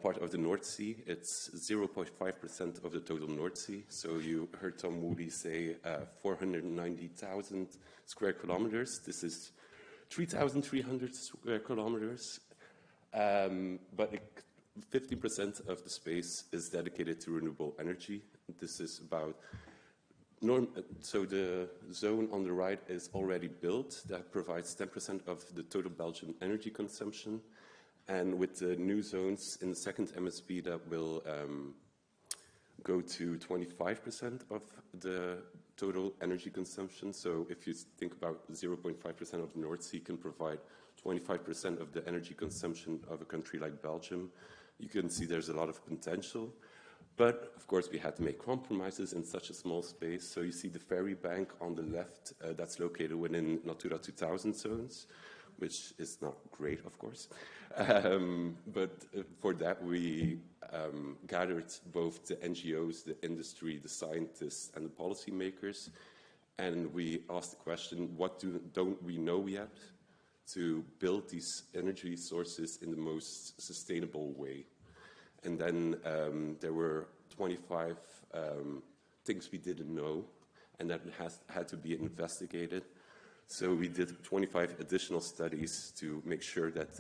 part of the North Sea. It's 0.5% of the total North Sea. So you heard Tom Moody say 490,000 square kilometers. This is 3,300 square kilometers, but 50% of the space is dedicated to renewable energy. This is about so the zone on the right is already built. That provides 10% of the total Belgian energy consumption. And with the new zones in the second MSP, that will go to 25% of the total energy consumption. So if you think about 0.5% of the North Sea can provide 25% of the energy consumption of a country like Belgium, you can see there's a lot of potential. But of course, we had to make compromises in such a small space. So you see the ferry bank on the left, that's located within Natura 2000 zones, which is not great, of course. But for that, we gathered both the NGOs, the industry, the scientists, and the policymakers. And we asked the question, what don't we know yet to build these energy sources in the most sustainable way? And then there were 25 things we didn't know, and that had to be investigated. So we did 25 additional studies to make sure that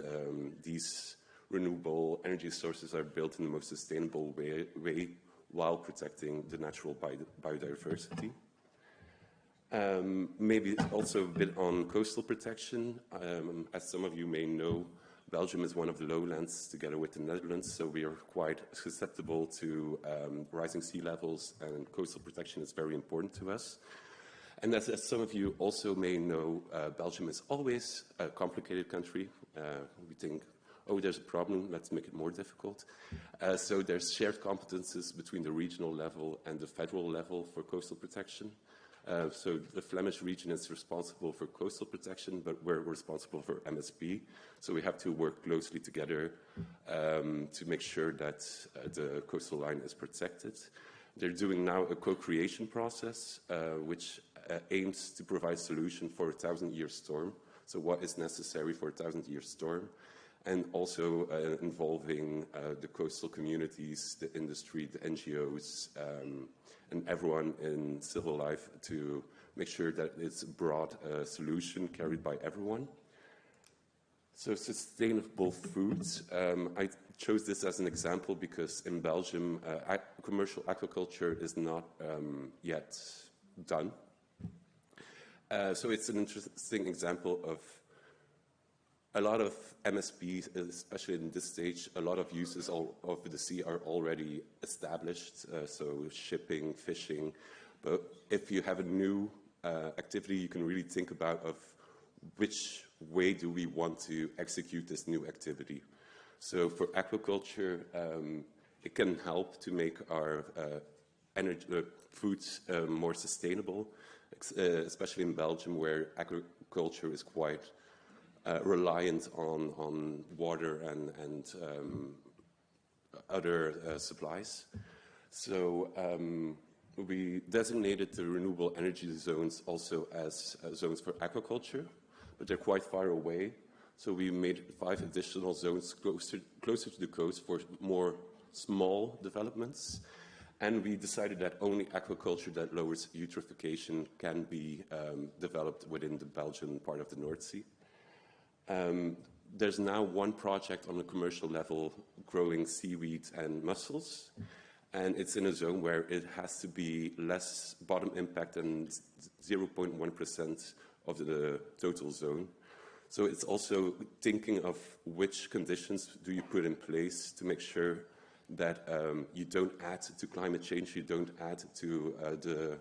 these renewable energy sources are built in the most sustainable way while protecting the natural biodiversity. Maybe also a bit on coastal protection. As some of you may know, Belgium is one of the lowlands together with the Netherlands, so we are quite susceptible to rising sea levels, and coastal protection is very important to us. And as some of you also may know, Belgium is always a complicated country. We think, oh, there's a problem, let's make it more difficult. So there's shared competences between the regional level and the federal level for coastal protection. So the Flemish region is responsible for coastal protection, but we're responsible for MSP. So we have to work closely together to make sure that the coastal line is protected. They're doing now a co-creation process, which aims to provide solution for a 1,000-year storm. So what is necessary for a 1,000-year storm? And also involving the coastal communities, the industry, the NGOs, and everyone in civil life to make sure that it's a broad solution carried by everyone. So sustainable foods. I chose this as an example because in Belgium, commercial aquaculture is not yet done. So it's an interesting example of a lot of MSPs, especially in this stage, a lot of uses of the sea are already established, so shipping, fishing. But if you have a new activity, you can really think about of which way do we want to execute this new activity. So for aquaculture, it can help to make our foods more sustainable, especially in Belgium, where agriculture is quite reliant on water and other supplies. So we designated the renewable energy zones also as zones for aquaculture, but they're quite far away. So we made 5 additional zones closer to the coast for more small developments. And we decided that only aquaculture that lowers eutrophication can be developed within the Belgian part of the North Sea. There's now one project on a commercial level growing seaweed and mussels, and it's in a zone where it has to be less bottom impact than 0.1% of the total zone. So it's also thinking of which conditions do you put in place to make sure that you don't add to climate change, you don't add to the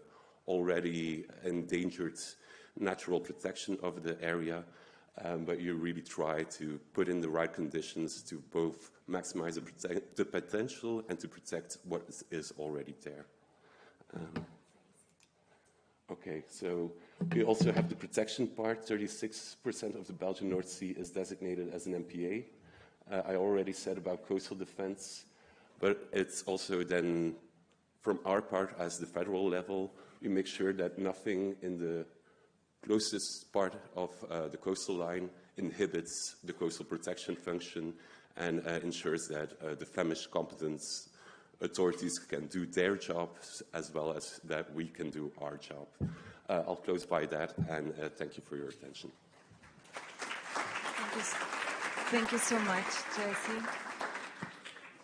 already endangered natural protection of the area, but you really try to put in the right conditions to both maximize the potential and to protect what is already there. Okay, so we also have the protection part. 36% of the Belgian North Sea is designated as an MPA. I already said about coastal defense, but it's also then from our part as the federal level, we make sure that nothing in the closest part of the coastal line inhibits the coastal protection function and ensures that the Flemish competence authorities can do their jobs as well as that we can do our job. I'll close by that, and thank you for your attention. Thank you so much, Jesse.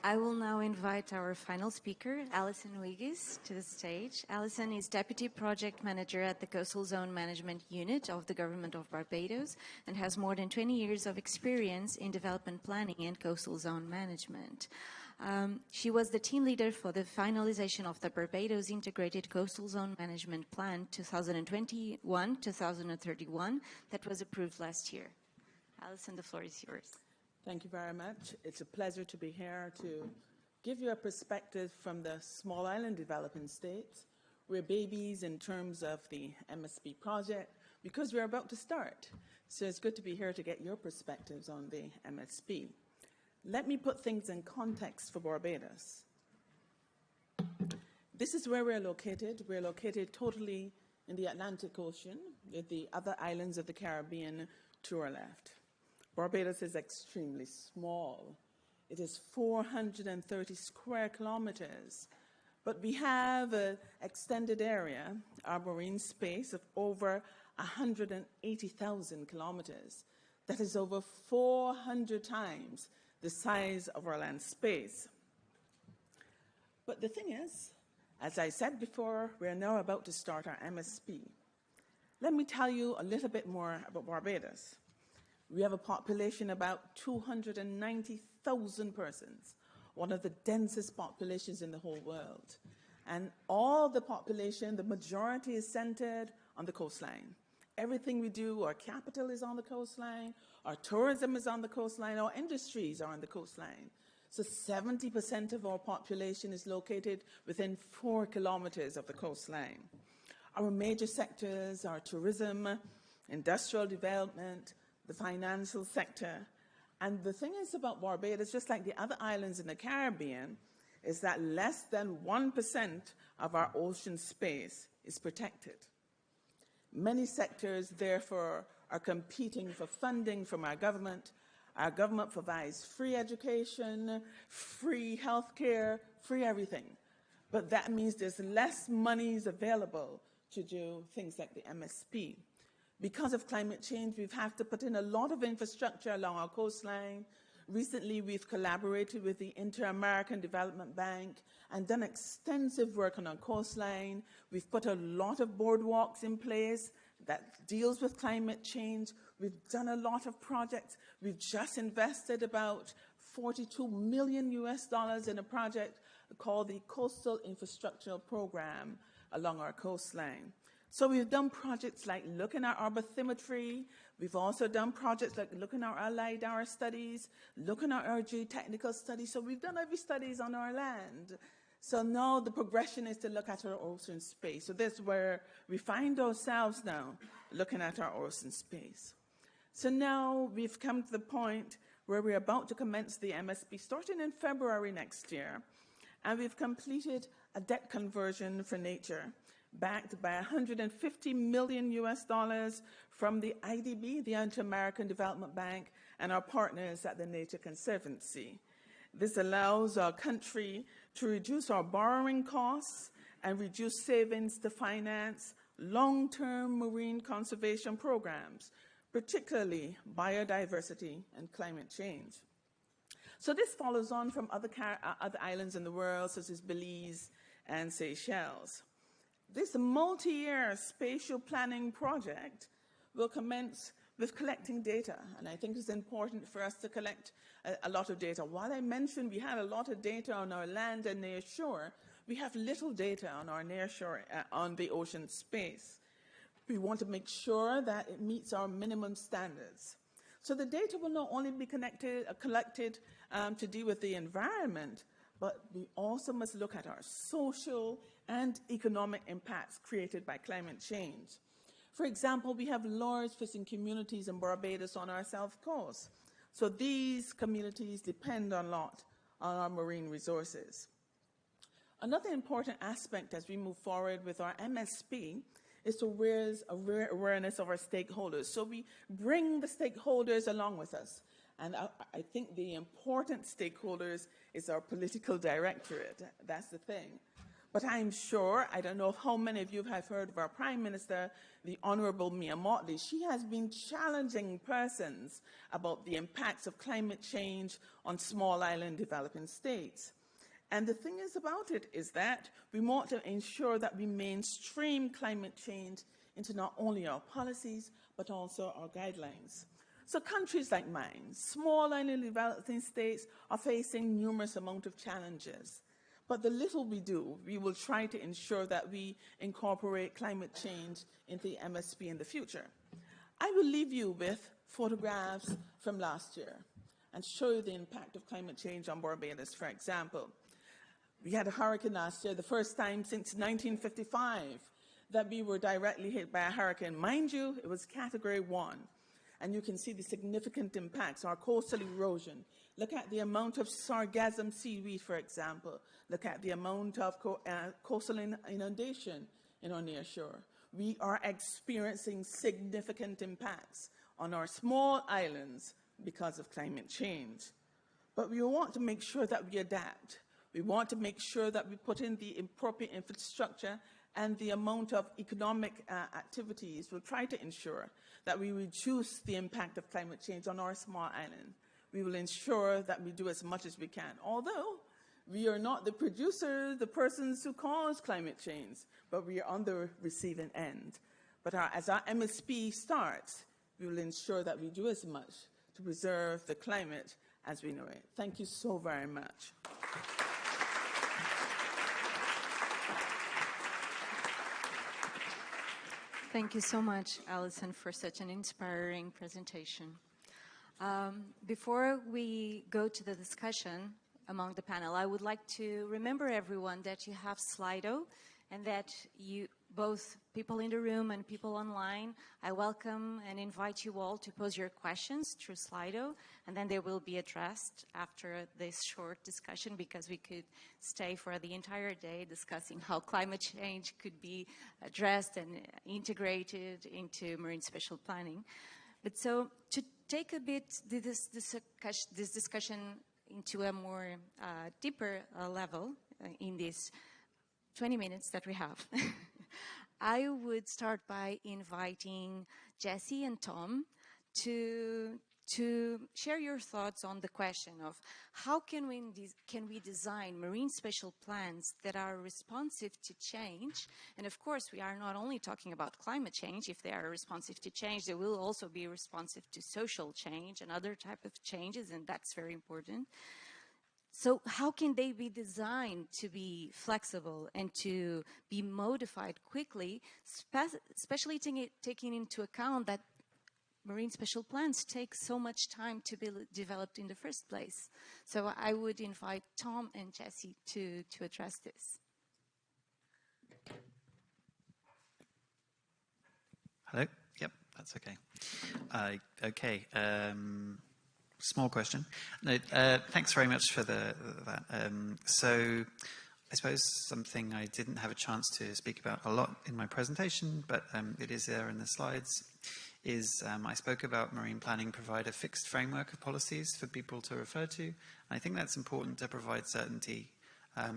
I will now invite our final speaker, Alison Wiggis, to the stage. Alison is Deputy Project Manager at the Coastal Zone Management Unit of the Government of Barbados and has more than 20 years of experience in development planning and coastal zone management. She was the team leader for the finalization of the Barbados Integrated Coastal Zone Management Plan 2021-2031 that was approved last year. Alison, the floor is yours. Thank you very much. It's a pleasure to be here to give you a perspective from the small island developing states. We're babies in terms of the MSP project because we're about to start. So it's good to be here to get your perspectives on the MSP. Let me put things in context for Barbados. This is where we're located. We're located totally in the Atlantic Ocean with the other islands of the Caribbean to our left. Barbados is extremely small. It is 430 square kilometers, but we have an extended area, our marine space of over 180,000 kilometers. That is over 400 times the size of our land space. But the thing is, as I said before, we're now about to start our MSP. Let me tell you a little bit more about Barbados. We have a population about 290,000 persons, one of the densest populations in the whole world. And all the population, the majority is centered on the coastline. Everything we do, our capital is on the coastline, our tourism is on the coastline, our industries are on the coastline. So 70% of our population is located within 4 kilometers of the coastline. Our major sectors are tourism, industrial development, the financial sector. And the thing is about Barbados, just like the other islands in the Caribbean, is that less than 1% of our ocean space is protected. Many sectors, therefore, are competing for funding from our government. Our government provides free education, free healthcare, free everything. But that means there's less monies available to do things like the MSP. Because of climate change, we've had to put in a lot of infrastructure along our coastline. Recently, we've collaborated with the Inter-American Development Bank and done extensive work on our coastline. We've put a lot of boardwalks in place that deals with climate change. We've done a lot of projects. We've just invested about $42 million in a project called the Coastal Infrastructure Program along our coastline. So we've done projects like looking at our bathymetry. We've also done projects like looking at our LIDAR studies, looking at our geotechnical studies. So we've done every studies on our land. So now the progression is to look at our ocean space. So this is where we find ourselves now, looking at our ocean space. So now we've come to the point where we're about to commence the MSP, starting in February next year. And we've completed a debt conversion for nature, backed by $150 million from the IDB, the Inter-American Development Bank, and our partners at the Nature Conservancy. This allows our country to reduce our borrowing costs and reduce savings to finance long-term marine conservation programs, particularly biodiversity and climate change. So this follows on from other islands in the world, such as Belize and Seychelles. This multi-year spatial planning project will commence with collecting data, and I think it's important for us to collect a lot of data. While I mentioned we had a lot of data on our land and near shore, we have little data on our near shore, on the ocean space. We want to make sure that it meets our minimum standards. So the data will not only be collected to deal with the environment, but we also must look at our social and economic impacts created by climate change. For example, we have large fishing communities in Barbados on our south coast. So these communities depend a lot on our marine resources. Another important aspect as we move forward with our MSP is to raise awareness of our stakeholders. So we bring the stakeholders along with us. And I think the important stakeholders is our political directorate. That's the thing. But I'm sure, I don't know how many of you have heard of our Prime Minister, the Honorable Mia Mottley. She has been challenging persons about the impacts of climate change on small island developing states. And the thing is about it is that we want to ensure that we mainstream climate change into not only our policies, but also our guidelines. So countries like mine, small island developing states, are facing numerous amount of challenges. But the little we do, we will try to ensure that we incorporate climate change into the MSP in the future. I will leave you with photographs from last year and show you the impact of climate change on Barbados, for example. We had a hurricane last year, the first time since 1955 that we were directly hit by a hurricane. Mind you, it was Category 1. And you can see the significant impacts, our coastal erosion. Look at the amount of sargassum seaweed, for example. Look at the amount of coastal inundation in our near shore. We are experiencing significant impacts on our small islands because of climate change. But we want to make sure that we adapt. We want to make sure that we put in the appropriate infrastructure and the amount of economic activities. We'll try to ensure that we reduce the impact of climate change on our small island. We will ensure that we do as much as we can, although we are not the producers, the persons who cause climate change, but we are on the receiving end. But as our MSP starts, we will ensure that we do as much to preserve the climate as we know it. Thank you so very much. Thank you so much, Alison, for such an inspiring presentation. Before we go to the discussion among the panel, I would like to remember everyone that you have Slido and that you, both people in the room and people online, I welcome and invite you all to pose your questions through Slido, and then they will be addressed after this short discussion, because we could stay for the entire day discussing how climate change could be addressed and integrated into marine spatial planning. But so to take a bit this discussion into a more deeper level in these 20 minutes that we have, I would start by inviting Jesse and Tom to share your thoughts on the question of how can we design marine spatial plans that are responsive to change. And of course, we are not only talking about climate change. If they are responsive to change, they will also be responsive to social change and other type of changes, and that's very important. So how can they be designed to be flexible and to be modified quickly, especially taking into account that marine spatial plans take so much time to be developed in the first place? So I would invite Tom and Jesse to address this. Hello? Yep, that's okay. Okay. Small question. No, thanks very much for that. So I suppose something I didn't have a chance to speak about a lot in my presentation, but it is there in the slides, is I spoke about marine planning provide a fixed framework of policies for people to refer to. And I think that's important to provide certainty.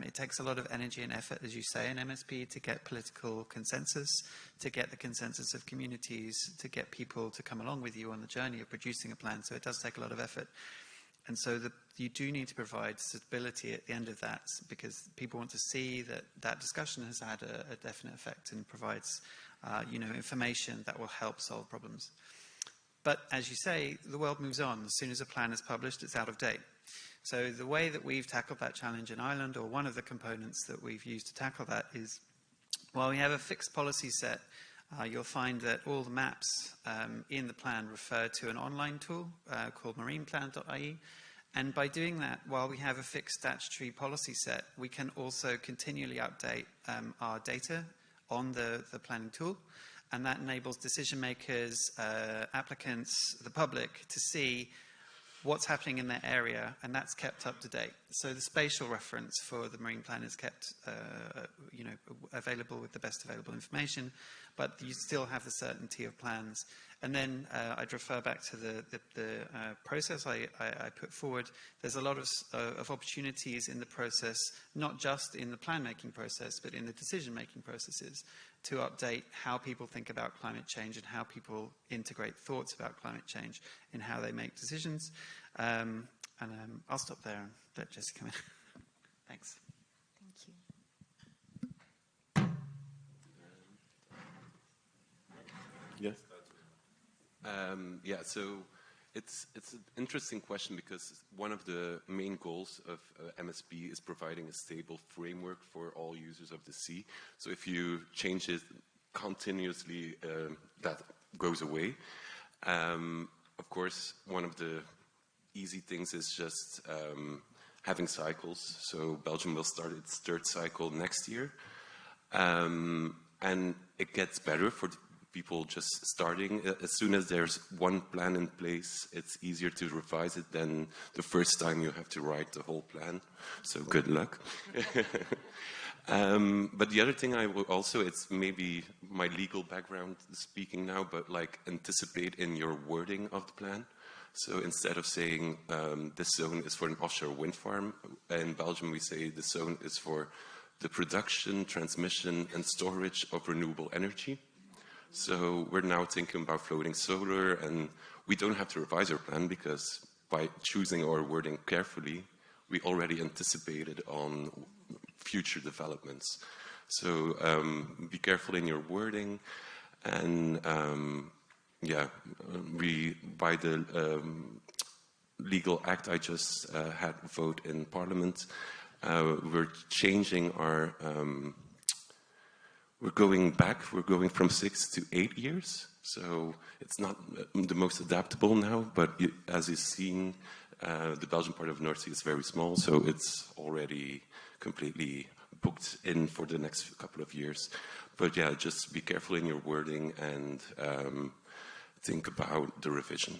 It takes a lot of energy and effort, as you say, in MSP to get political consensus, to get the consensus of communities, to get people to come along with you on the journey of producing a plan. So it does take a lot of effort. And so you do need to provide stability at the end of that, because people want to see that that discussion has had a definite effect and provides information that will help solve problems. But as you say, the world moves on. As soon as a plan is published, it's out of date. So the way that we've tackled that challenge in Ireland, or one of the components that we've used to tackle that, is while we have a fixed policy set, you'll find that all the maps in the plan refer to an online tool called marineplan.ie. And by doing that, while we have a fixed statutory policy set, we can also continually update our data on the planning tool. And that enables decision makers, applicants, the public to see what's happening in their area, and that's kept up to date. So the spatial reference for the marine plan is kept available with the best available information, but you still have the certainty of plans. And then I'd refer back to the process I put forward. There's a lot of opportunities in the process, not just in the plan-making process, but in the decision-making processes, to update how people think about climate change and how people integrate thoughts about climate change in how they make decisions. I'll stop there and let Jesse come in. Thanks. Thank you. Yes. So it's an interesting question, because one of the main goals of MSP is providing a stable framework for all users of the sea. So if you change it continuously, that goes away. Of course, one of the easy things is just having cycles. So Belgium will start its third cycle next year. And it gets better for people just starting. As soon as there's one plan in place, it's easier to revise it than the first time you have to write the whole plan. So good luck. But the other thing I will also, it's maybe my legal background speaking now, but like anticipate in your wording of the plan. So instead of saying this zone is for an offshore wind farm, in Belgium we say the zone is for the production, transmission and storage of renewable energy. So we're now thinking about floating solar, and we don't have to revise our plan, because by choosing our wording carefully, we already anticipated on future developments. So be careful in your wording, and by the legal act I just had a vote in Parliament, we're changing our we're going back. We're going from 6 to 8 years. So it's not the most adaptable now, but as you've seen, the Belgian part of North Sea is very small, so it's already completely booked in for the next couple of years. But yeah, just be careful in your wording and think about the revision.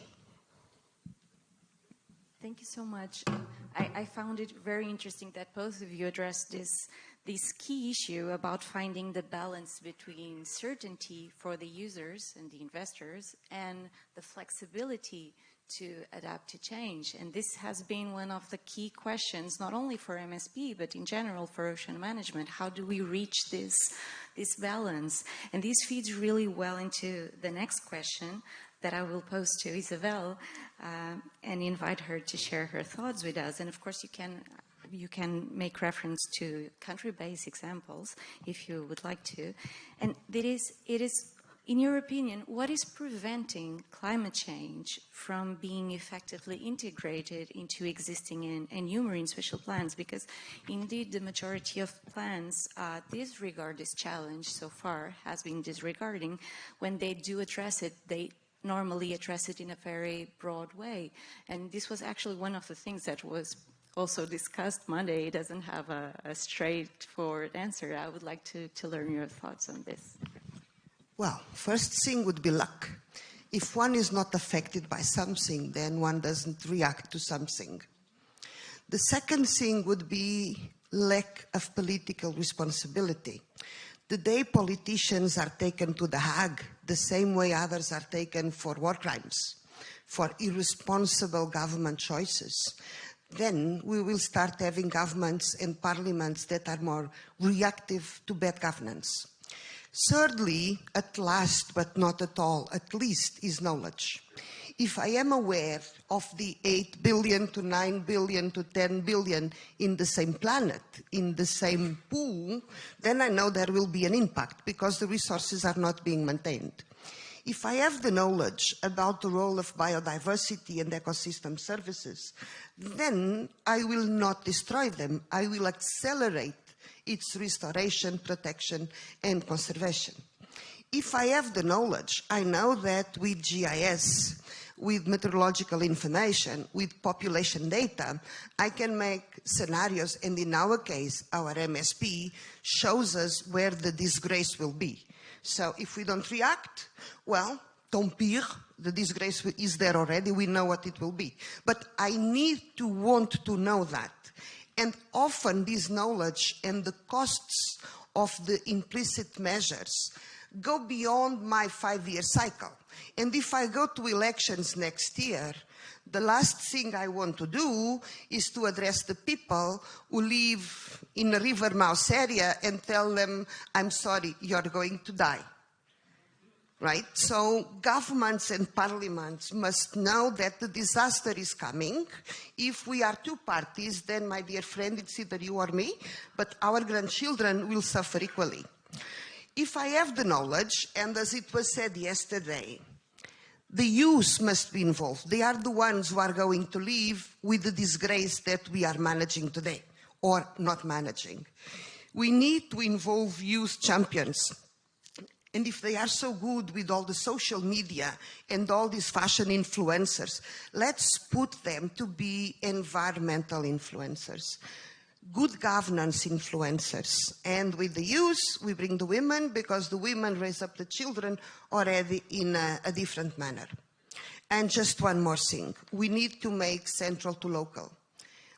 Thank you so much. I found it very interesting that both of you addressed this key issue about finding the balance between certainty for the users and the investors and the flexibility to adapt to change. And this has been one of the key questions, not only for MSP, but in general for ocean management. How do we reach this balance? And this feeds really well into the next question that I will pose to Isabel and invite her to share her thoughts with us. And of course, you can make reference to country-based examples if you would like to. And it is, in your opinion, what is preventing climate change from being effectively integrated into existing and new marine spatial plans? Because indeed, the majority of plans disregard this challenge so far, has been disregarding. When they do address it, they normally address it in a very broad way. And this was actually one of the things that was also discussed Monday. It doesn't have a straightforward answer. I would like to learn your thoughts on this. Well, first thing would be luck. If one is not affected by something, then one doesn't react to something. The second thing would be lack of political responsibility. The day politicians are taken to The Hague, the same way others are taken for war crimes, for irresponsible government choices, then we will start having governments and parliaments that are more reactive to bad governance. Thirdly, at last but not at all, at least, is knowledge. If I am aware of the 8 billion to 9 billion to 10 billion in the same planet, in the same pool, then I know there will be an impact because the resources are not being maintained. If I have the knowledge about the role of biodiversity and ecosystem services, then I will not destroy them. I will accelerate its restoration, protection, and conservation. If I have the knowledge, I know that with GIS, with meteorological information, with population data, I can make scenarios, and in our case, our MSP shows us where the disgrace will be. So if we don't react, well, tant pis, the disgrace is there already, we know what it will be. But I need to want to know that. And often this knowledge and the costs of the implicit measures go beyond my 5-year cycle. And if I go to elections next year, the last thing I want to do is to address the people who live in the river mouth area and tell them, I'm sorry, you're going to die. Right? So governments and parliaments must know that the disaster is coming. If we are two parties, then, my dear friend, it's either you or me, but our grandchildren will suffer equally. If I have the knowledge, and as it was said yesterday, the youth must be involved. They are the ones who are going to live with the disgrace that we are managing today, or not managing. We need to involve youth champions. And if they are so good with all the social media and all these fashion influencers, let's put them to be environmental influencers, good governance influencers. And with the youth, we bring the women, because the women raise up the children already in a different manner. And just one more thing, we need to make central to local.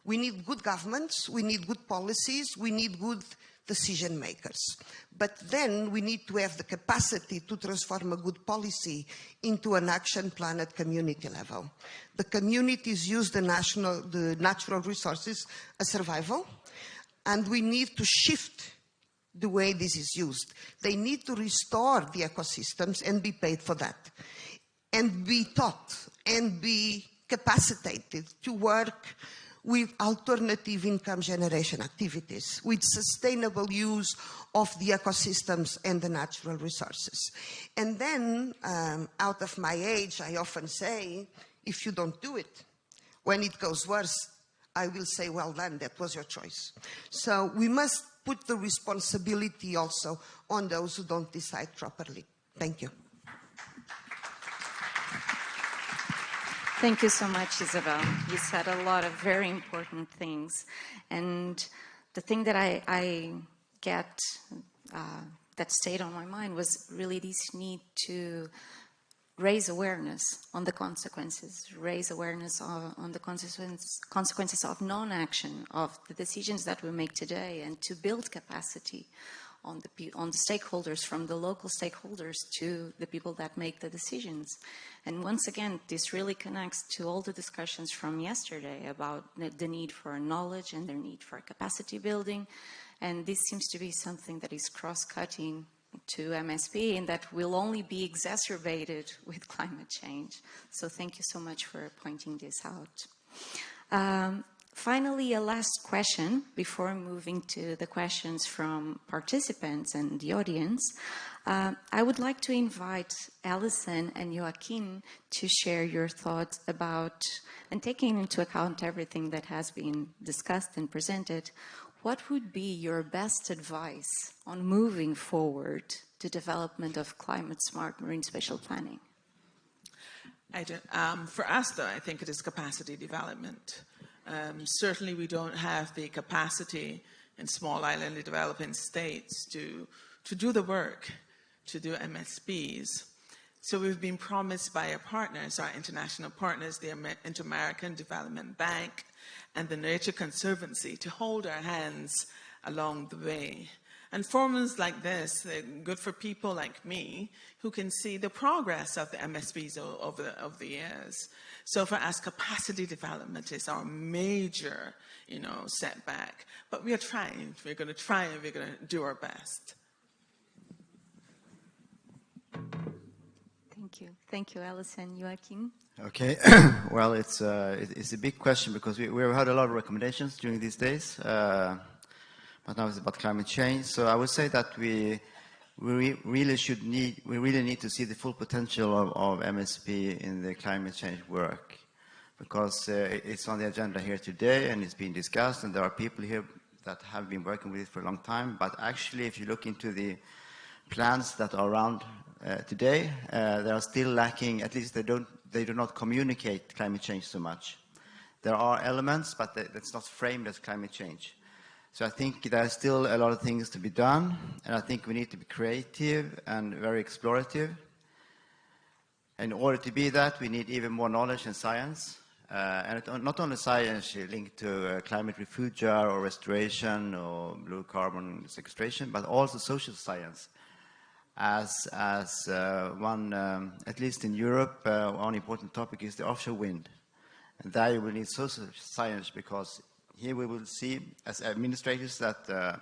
We need good governments, we need good policies, we need good decision makers. But then we need to have the capacity to transform a good policy into an action plan at community level. The communities use the natural resources as survival, and we need to shift the way this is used. They need to restore the ecosystems and be paid for that, and be taught and be capacitated to work with alternative income generation activities, with sustainable use of the ecosystems and the natural resources. And then, out of my age, I often say, if you don't do it, when it goes worse, I will say, well done, that was your choice. So we must put the responsibility also on those who don't decide properly. Thank you. Thank you so much, Isabel. You said a lot of very important things. And the thing that I that stayed on my mind was really this need to raise awareness on the consequences, raise awareness on the consequences of non-action, of the decisions that we make today, and to build capacity on the stakeholders, from the local stakeholders to the people that make the decisions. And once again, this really connects to all the discussions from yesterday about the need for knowledge and the need for capacity building. And this seems to be something that is cross-cutting to MSP and that will only be exacerbated with climate change. So thank you so much for pointing this out. Finally, a last question before moving to the questions from participants and the audience. I would like to invite Alison and Joaquin to share your thoughts about, and taking into account everything that has been discussed and presented, what would be your best advice on moving forward to development of climate-smart marine spatial planning? For us, though, I think it is capacity development. Certainly, we don't have the capacity in small island developing states to do the work, to do MSPs. So we've been promised by our partners, our international partners, the Inter-American Development Bank and the Nature Conservancy, to hold our hands along the way. And forums like this, they're good for people like me who can see the progress of the MSPs over the years. So for us, capacity development is our major, setback. But we are trying. We're going to try and we're going to do our best. Thank you. Thank you, Alison. Joaquin? Okay. Well, it's a big question because we've heard a lot of recommendations during these days. But now it's about climate change. So I would say that we really need to see the full potential of MSP in the climate change work, because it's on the agenda here today and it's being discussed, and there are people here that have been working with it for a long time. But actually, if you look into the plans that are around today, they are still lacking. At least they do not communicate climate change so much. There are elements, but that's not framed as climate change. So I think there are still a lot of things to be done, and I think we need to be creative and very explorative. In order to be that, we need even more knowledge and science, and not only science linked to climate refugee or restoration or blue carbon sequestration, but also social science. As one, at least in Europe, one important topic is the offshore wind. And there you will need social science, because here we will see, as administrators, that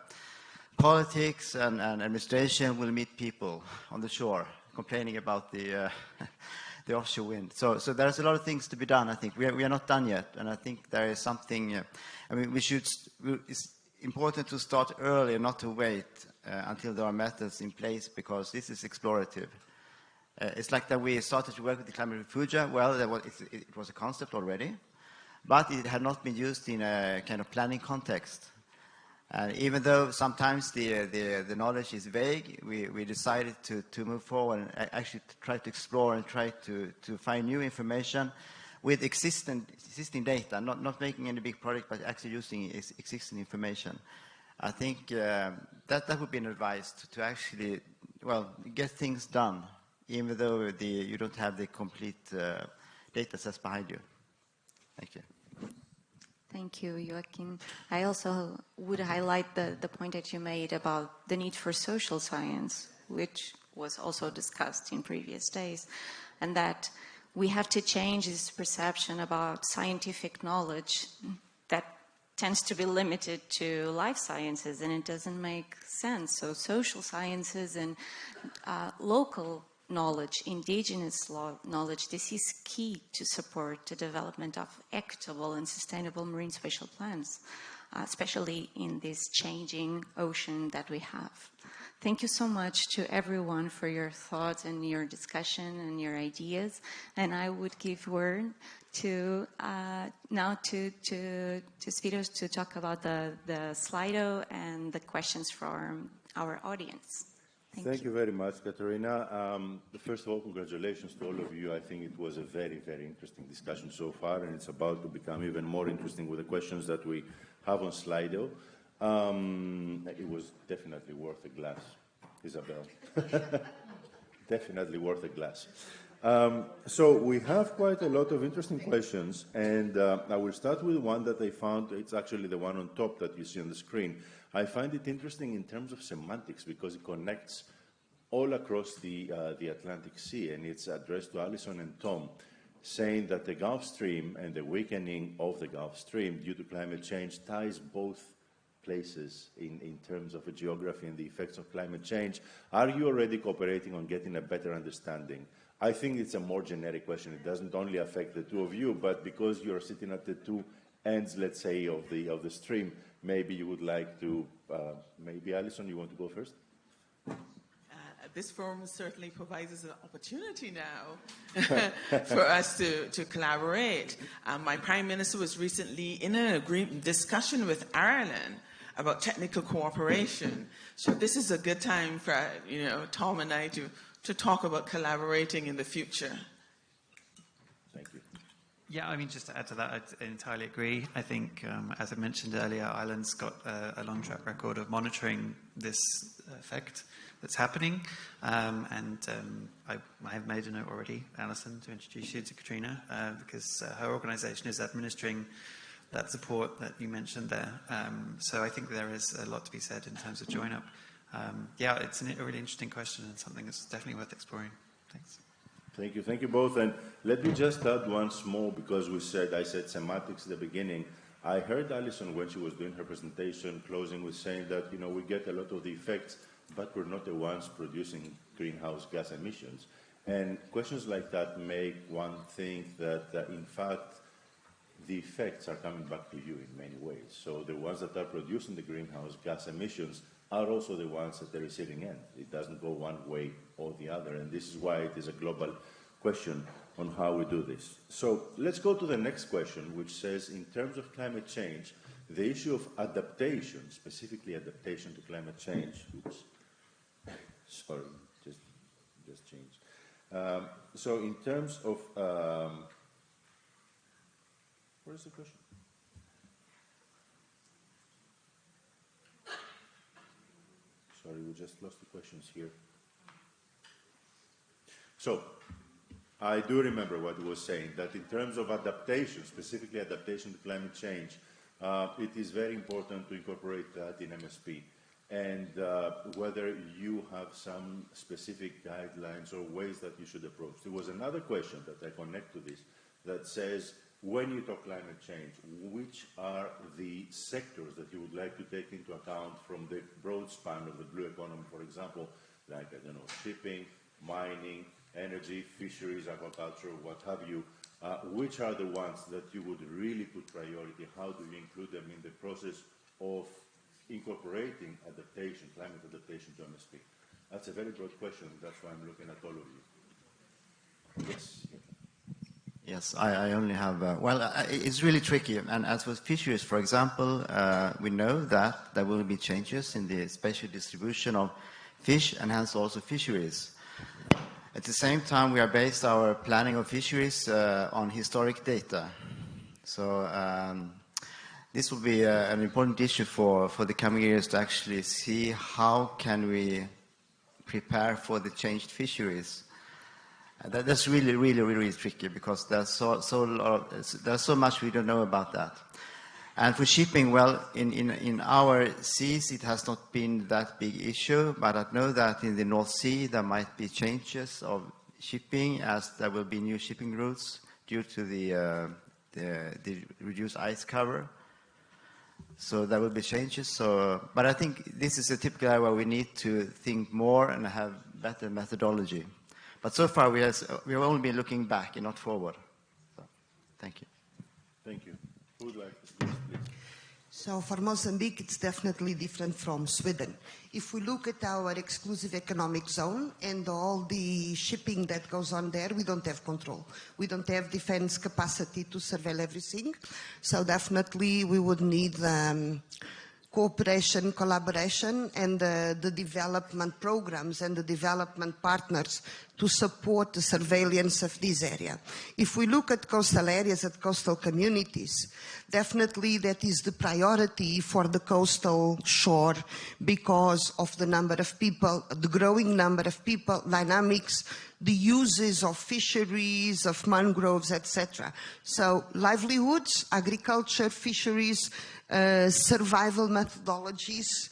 politics and administration will meet people on the shore complaining about the offshore wind. So there's a lot of things to be done, I think. We are not done yet, and I think there is something, it's important to start early and not to wait until there are methods in place, because this is explorative. It's like that we started to work with the climate refugee. Well, it was a concept already, but it had not been used in a kind of planning context. And even though sometimes the knowledge is vague, we decided to move forward and actually try to explore and try to find new information with existing data, not making any big project, but actually using existing information. I think that would be an advice to actually, get things done, even though you don't have the complete data sets behind you. Thank you. Thank you, Joaquin. I also would highlight the point that you made about the need for social science, which was also discussed in previous days, and that we have to change this perception about scientific knowledge that tends to be limited to life sciences, and it doesn't make sense. So social sciences and local knowledge, indigenous knowledge, this is key to support the development of equitable and sustainable marine spatial plans, especially in this changing ocean that we have. Thank you so much to everyone for your thoughts and your discussion and your ideas. And I would give word to now to Spatial to talk about the Slido and the questions from our audience. Thank you very much, Katerina. First of all, congratulations to all of you. I think it was a very, very interesting discussion so far, and it's about to become even more interesting with the questions that we have on Slido. It was definitely worth a glass, Isabel. Definitely worth a glass. So we have quite a lot of interesting questions, and I will start with one that I found. It's actually the one on top that you see on the screen. I find it interesting in terms of semantics because it connects all across the Atlantic Sea, and it's addressed to Alison and Tom, saying that the Gulf Stream and the weakening of the Gulf Stream due to climate change ties both places in terms of geography and the effects of climate change. Are you already cooperating on getting a better understanding? I think it's a more generic question. It doesn't only affect the two of you, but because you're sitting at the two ends, let's say, of the stream, maybe you would like to, maybe Alison, you want to go first? This forum certainly provides us an opportunity now for us to collaborate. My Prime Minister was recently in a discussion with Ireland about technical cooperation. So this is a good time for Tom and I to talk about collaborating in the future. Thank you. Yeah, I mean, just to add to that, I entirely agree. I think, as I mentioned earlier, Ireland's got a long track record of monitoring this effect that's happening. I have made a note already, Alison, to introduce you to Katrina, because her organisation is administering that support that you mentioned there. So I think there is a lot to be said in terms of join up. Yeah, it's a really interesting question and something that's definitely worth exploring. Thanks. Thank you both. And let me just add once more, because I said semantics at the beginning. I heard Alison when she was doing her presentation, closing with saying that, we get a lot of the effects, but we're not the ones producing greenhouse gas emissions. And questions like that make one think that, in fact, the effects are coming back to you in many ways. So the ones that are producing the greenhouse gas emissions are also the ones at the receiving end. It doesn't go one way or the other, and this is why it is a global question on how we do this. So let's go to the next question, which says, in terms of climate change, the issue of adaptation, specifically adaptation to climate change, oops, sorry, just changed. So in terms of, where is the question? Sorry, we just lost the questions here. So, I do remember what he was saying, that in terms of adaptation, specifically adaptation to climate change, it is very important to incorporate that in MSP. And whether you have some specific guidelines or ways that you should approach. There was another question that I connect to this that says, when you talk climate change, which are the sectors that you would like to take into account from the broad span of the blue economy, for example, like, I don't know, shipping, mining, energy, fisheries, aquaculture, what have you, which are the ones that you would really put priority? How do you include them in the process of incorporating adaptation, climate adaptation to MSP? That's a very broad question. That's why I'm looking at all of you. Yes. Yes, I only have, it's really tricky. And as with fisheries, for example, we know that there will be changes in the spatial distribution of fish and hence also fisheries. At the same time, we are based our planning of fisheries on historic data. So this will be an important issue for the coming years to actually see how can we prepare for the changed fisheries. That's really tricky because there's so much we don't know about that. And for shipping, well, in our seas, it has not been that big issue, but I know that in the North Sea, there might be changes of shipping as there will be new shipping routes due to the reduced ice cover. So there will be changes. So, but I think this is a typical area where we need to think more and have better methodology. But so far, we have only been looking back and not forward. So, thank you. Thank you. Who would like to speak, please? So for Mozambique, it's definitely different from Sweden. If we look at our exclusive economic zone and all the shipping that goes on there, we don't have control. We don't have defense capacity to surveil everything. So definitely we would need cooperation, collaboration, and the development programs and the development partners to support the surveillance of this area. If we look at coastal areas, at coastal communities, definitely that is the priority for the coastal shore because of the number of people, the growing number of people, dynamics, the uses of fisheries, of mangroves, etc. So livelihoods, agriculture, fisheries, survival methodologies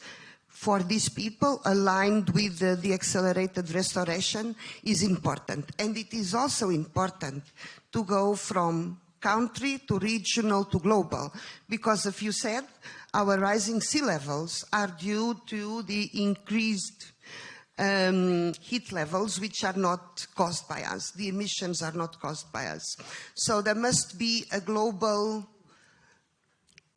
for these people aligned with the accelerated restoration is important. And it is also important to go from country to regional to global, because as you said, our rising sea levels are due to the increased heat levels, which are not caused by us. The emissions are not caused by us. So there must be a global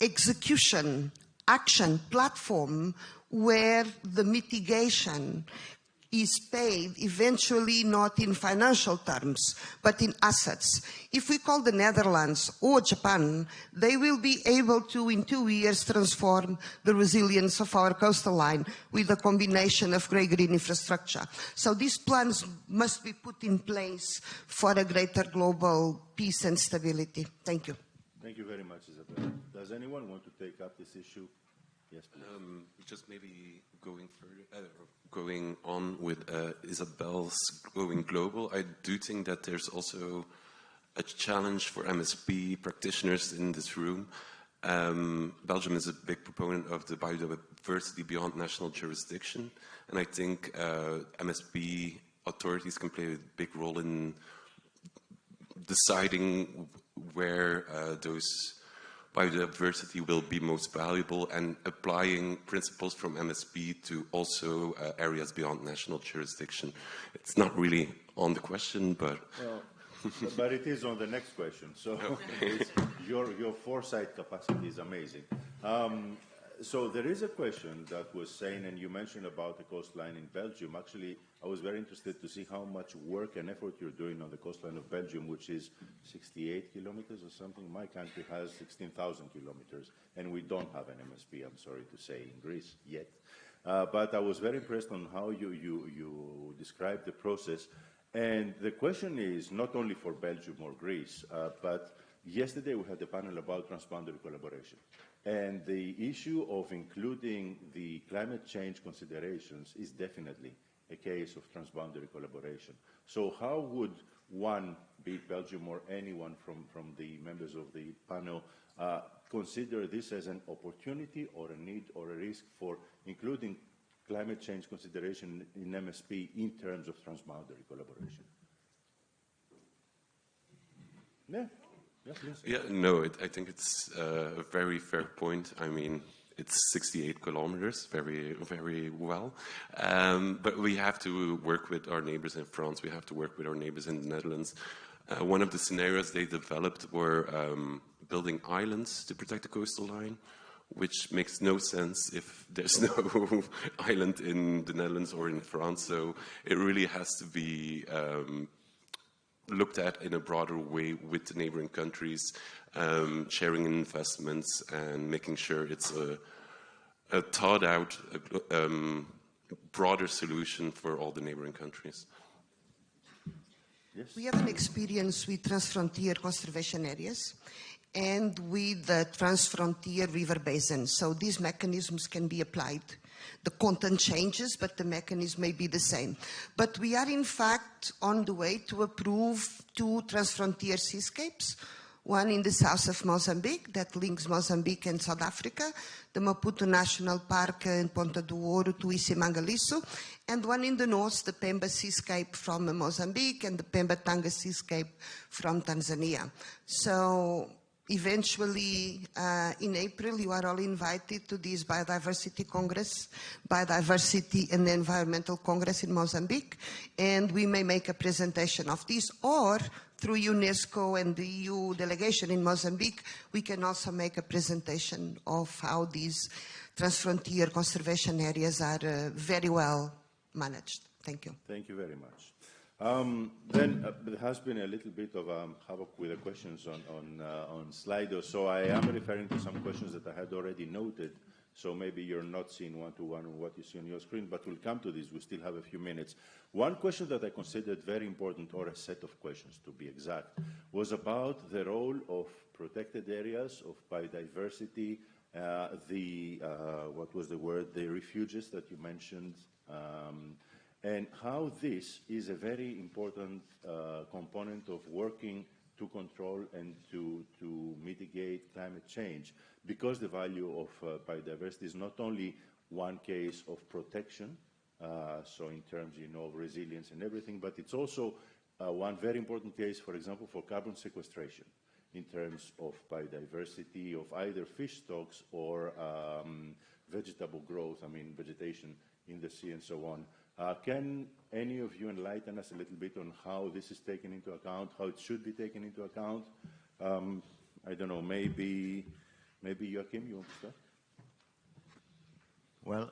execution, action platform where the mitigation is paid eventually not in financial terms, but in assets. If we call the Netherlands or Japan, they will be able to, in 2 years, transform the resilience of our coastal line with a combination of grey-green infrastructure. So these plans must be put in place for a greater global peace and stability. Thank you. Thank you very much, Isabel. Does anyone want to take up this issue? Yes, please. Just maybe going on with Isabel's going global, I do think that there's also a challenge for MSP practitioners in this room. Belgium is a big proponent of the biodiversity beyond national jurisdiction, and I think MSP authorities can play a big role in deciding where those biodiversity will be most valuable and applying principles from MSP to also areas beyond national jurisdiction. It's not really on the question, but... Well, but it is on the next question. So okay. Your foresight capacity is amazing. So there is a question that was saying, and you mentioned about the coastline in Belgium. Actually, I was very interested to see how much work and effort you're doing on the coastline of Belgium, which is 68 kilometers or something. My country has 16,000 kilometers, and we don't have an MSP, I'm sorry to say, in Greece yet. But I was very impressed on how you described the process. And the question is not only for Belgium or Greece, but yesterday we had a panel about transboundary collaboration. And the issue of including the climate change considerations is definitely a case of transboundary collaboration. So how would one, be it Belgium or anyone from the members of the panel, consider this as an opportunity or a need or a risk for including climate change consideration in MSP in terms of transboundary collaboration? Yeah. Yeah, no, I think it's a very fair point. I mean, it's 68 kilometers, very, very well. But we have to work with our neighbors in France. We have to work with our neighbors in the Netherlands. One of the scenarios they developed were building islands to protect the coastal line, which makes no sense if there's no island in the Netherlands or in France. So it really has to be looked at in a broader way with the neighboring countries, sharing investments and making sure it's a thought out, broader solution for all the neighboring countries. Yes. We have an experience with transfrontier conservation areas and with the transfrontier river basin. So these mechanisms can be applied. The content changes, but the mechanism may be the same. But we are, in fact, on the way to approve 2 transfrontier seascapes, one in the south of Mozambique that links Mozambique and South Africa, the Maputo National Park in Ponta do Ouro to Isimangaliso, and one in the north, the Pemba Seascape from Mozambique and the Pemba Tanga Seascape from Tanzania. So eventually, in April, you are all invited to this Biodiversity Congress, Biodiversity and Environmental Congress in Mozambique, and we may make a presentation of this, or through UNESCO and the EU delegation in Mozambique, we can also make a presentation of how these transfrontier conservation areas are very well managed. Thank you. Thank you very much. Then there has been a little bit of havoc with the questions on Slido, so I am referring to some questions that I had already noted So maybe you're not seeing one-to-one on what you see on your screen, but we'll come to this. We still have a few minutes. One question that I considered very important, or a set of questions to be exact, was about the role of protected areas, of biodiversity, what was the word, the refuges that you mentioned, and how this is a very important component of working to control and to mitigate climate change, because the value of biodiversity is not only one case of protection, so in terms, of resilience and everything, but it's also one very important case, for example, for carbon sequestration in terms of biodiversity of either fish stocks or vegetable growth, vegetation in the sea and so on. Can any of you enlighten us a little bit on how this is taken into account, how it should be taken into account? I don't know, maybe Joachim, you want to start? Well,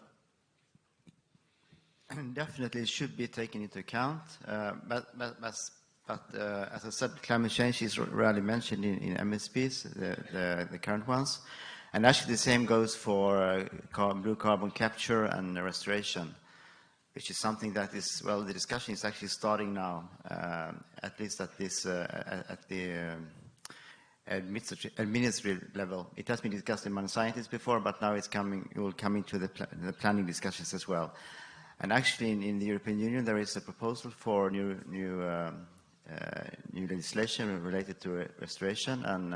definitely it should be taken into account, but as I said, climate change is rarely mentioned in MSPs, the current ones, and actually the same goes for blue carbon capture and restoration, which is something that is, well, the discussion is actually starting now, at least at the administrative level. It has been discussed among scientists before, but now it will come into the planning discussions as well. And actually, in the European Union, there is a proposal for new legislation related to restoration, and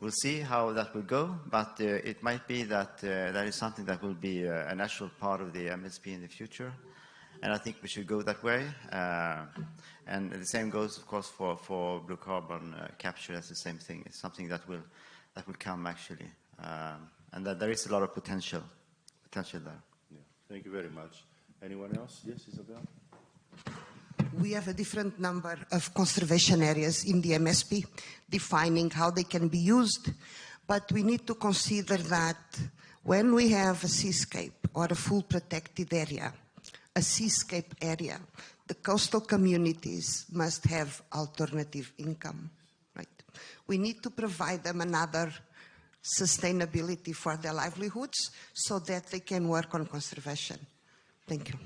we'll see how that will go. But it might be that that is something that will be a natural part of the MSP in the future, and I think we should go that way. And the same goes, of course, for blue carbon capture. That's the same thing. It's something that will come actually, and that there is a lot of potential there. Yeah. Thank you very much. Anyone else? Yes, Isabel? We have a different number of conservation areas in the MSP, defining how they can be used, but we need to consider that when we have a seascape or a full protected area, a seascape area, the coastal communities must have alternative income, right? We need to provide them another sustainability for their livelihoods so that they can work on conservation. Thank you.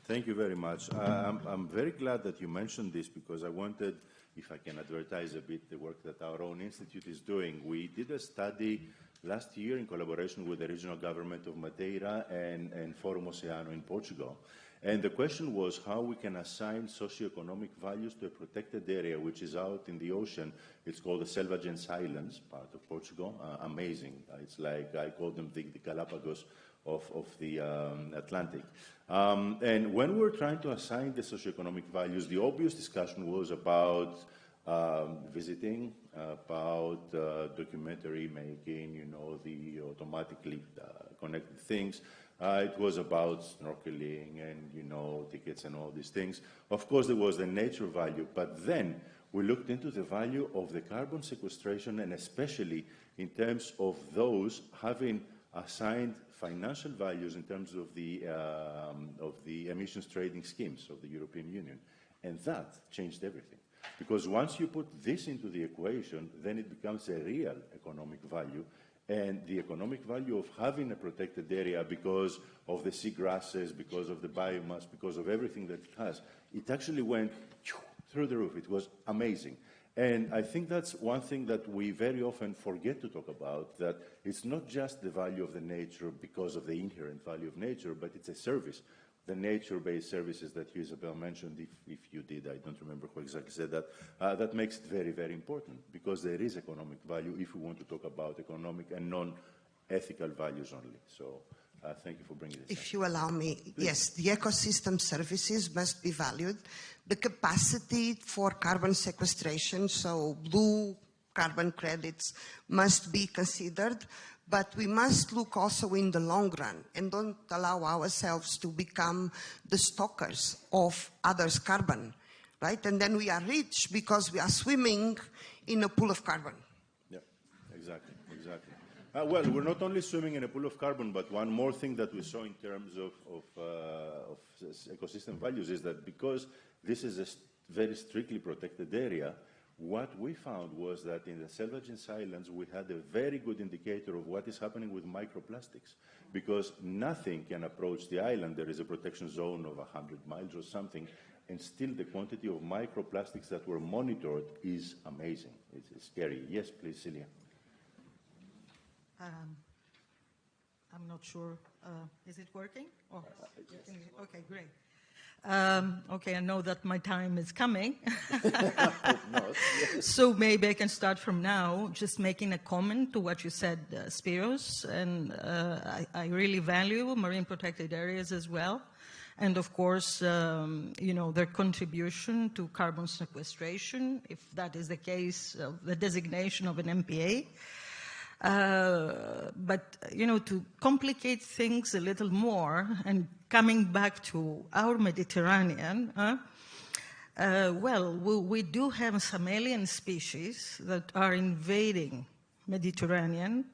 Thank you very much. I'm very glad that you mentioned this, because I wanted, if I can advertise a bit, the work that our own institute is doing. We did a study last year in collaboration with the regional government of Madeira and Forum Oceano in Portugal. And the question was how we can assign socioeconomic values to a protected area which is out in the ocean. It's called the Selvagens Islands, part of Portugal. Amazing. It's like, I call them the Galapagos of the Atlantic. And when we're trying to assign the socioeconomic values, the obvious discussion was about visiting, about documentary making, the automatically connected things. It was about snorkeling and, tickets and all these things. Of course, there was the nature value, but then we looked into the value of the carbon sequestration, and especially in terms of those having assigned financial values in terms of the emissions trading schemes of the European Union. And that changed everything. Because once you put this into the equation, then it becomes a real economic value. And the economic value of having a protected area because of the seagrasses, because of the biomass, because of everything that it has, it actually went through the roof. It was amazing. And I think that's one thing that we very often forget to talk about, that it's not just the value of the nature because of the inherent value of nature, but it's a service. The nature-based services that you, Isabel, mentioned, if you did, I don't remember who exactly said that, that makes it very, very important, because there is economic value if we want to talk about economic and non-ethical values only. So thank you for bringing this up. If you allow me, Please. yes, the ecosystem services must be valued. The capacity for carbon sequestration, so blue carbon credits, must be considered, but we must look also in the long run and don't allow ourselves to become the stalkers of others' carbon, right? And then we are rich because we are swimming in a pool of carbon. Yeah, exactly. Well, we're not only swimming in a pool of carbon, but one more thing that we saw in terms of ecosystem values is that because this is a very strictly protected area, what we found was that in the Selvagens Islands, we had a very good indicator of what is happening with microplastics, because nothing can approach the island. There is a protection zone of 100 miles or something, and still the quantity of microplastics that were monitored is amazing. It's scary. Yes, please, Celia. I'm not sure. Is it working? Oh, Yes. okay, great. Okay, I know that my time is coming. So maybe I can start from now, just making a comment to what you said, Spiros. And I really value marine protected areas as well. And of course, you know, their contribution to carbon sequestration, if that is the case, the designation of an MPA. But, you know, to complicate things a little more, and coming back to our Mediterranean, well, we do have some alien species that are invading Mediterranean,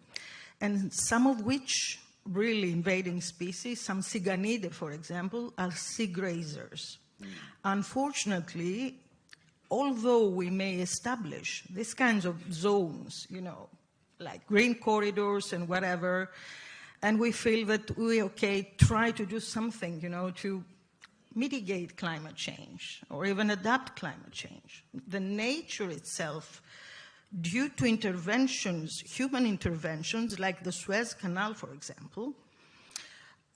and some of which really invading species, some Siganide, for example, are sea grazers. Unfortunately, although we may establish these kinds of zones, you know, like green corridors and whatever, and we feel that we, okay, try to do something, you know, to mitigate climate change or even adapt climate change. The nature itself, due to interventions, human interventions, like the Suez Canal, for example,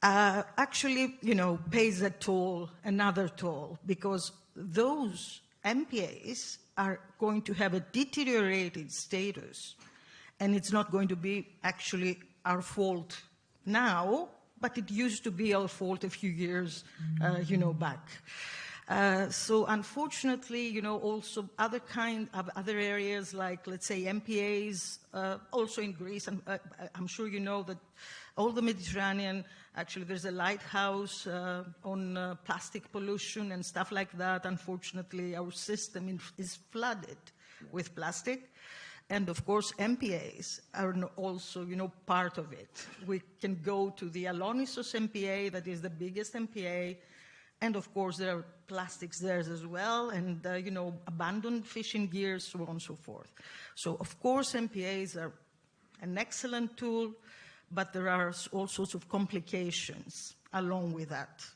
actually, you know, pays a toll, another toll, because those MPAs are going to have a deteriorated status. And it's not going to be actually our fault now, but it used to be our fault a few years, you know, back. So unfortunately, you know, also other areas like, let's say, MPAs, also in Greece, and I'm sure you know that all the Mediterranean, actually there's a lighthouse on plastic pollution and stuff like that. Unfortunately, our system is flooded with plastic. And of course, MPAs are also, you know, part of it. We can go to the Alonissos MPA, that is the biggest MPA, and of course there are plastics there as well, and you know, abandoned fishing gears, so on and so forth. So of course, MPAs are an excellent tool, but there are all sorts of complications along with that.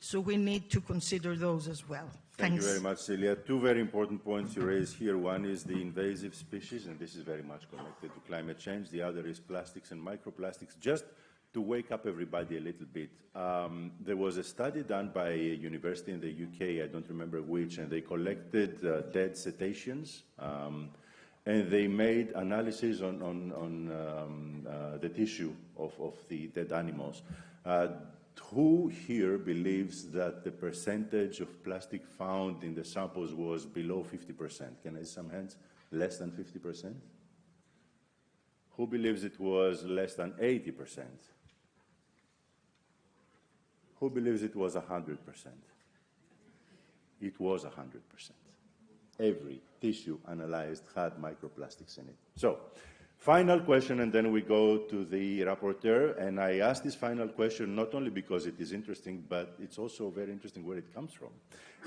So we need to consider those as well. Thank you very much, Celia. Two very important points you raised here. One is the invasive species, and this is very much connected to climate change. The other is plastics and microplastics. Just to wake up everybody a little bit, there was a study done by a university in the UK, I don't remember which, and they collected dead cetaceans, and they made analysis on the tissue of the dead animals. Who here believes that the percentage of plastic found in the samples was below 50%? Can I see some hands? Less than 50%? Who believes it was less than 80%? Who believes it was 100%? It was 100%. Every tissue analyzed had microplastics in it. So, final question, and then we go to the rapporteur. And I ask this final question not only because it is interesting, but it's also very interesting where it comes from.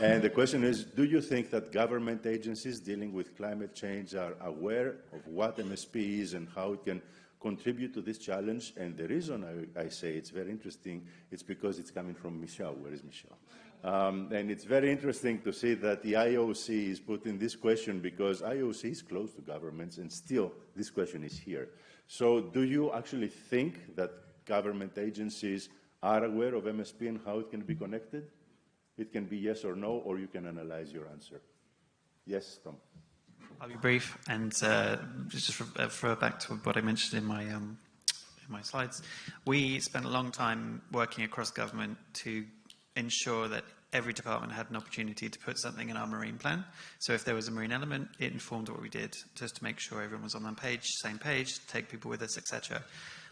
And the question is, do you think that government agencies dealing with climate change are aware of what MSP is and how it can contribute to this challenge? And the reason I say it's very interesting, it's because it's coming from Michel. Where is Michel? And it's very interesting to see that the IOC is putting this question, because IOC is close to governments, and still this question is here. So do you actually think that government agencies are aware of MSP and how it can be connected? It can be yes or no, or you can analyze your answer. Yes, Tom. I'll be brief and just refer back to what I mentioned in my slides. We spent a long time working across government to ensure that every department had an opportunity to put something in our marine plan. So if there was a marine element, it informed what we did, just to make sure everyone was on the same page, take people with us, etc.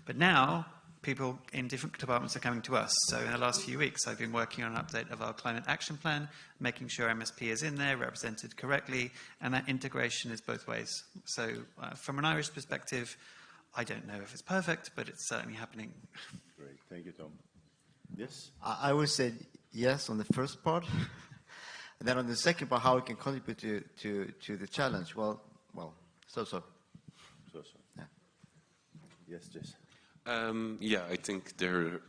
But now, people in different departments are coming to us. So in the last few weeks, I've been working on an update of our climate action plan, making sure MSP is in there, represented correctly, and that integration is both ways. So from an Irish perspective, I don't know if it's perfect, but it's certainly happening. Great, thank you, Tom. Yes? I would say yes on the first part. And then on the second part, how we can contribute to the challenge. Well, so. Yeah. Yes, Jess. Yeah, I think they're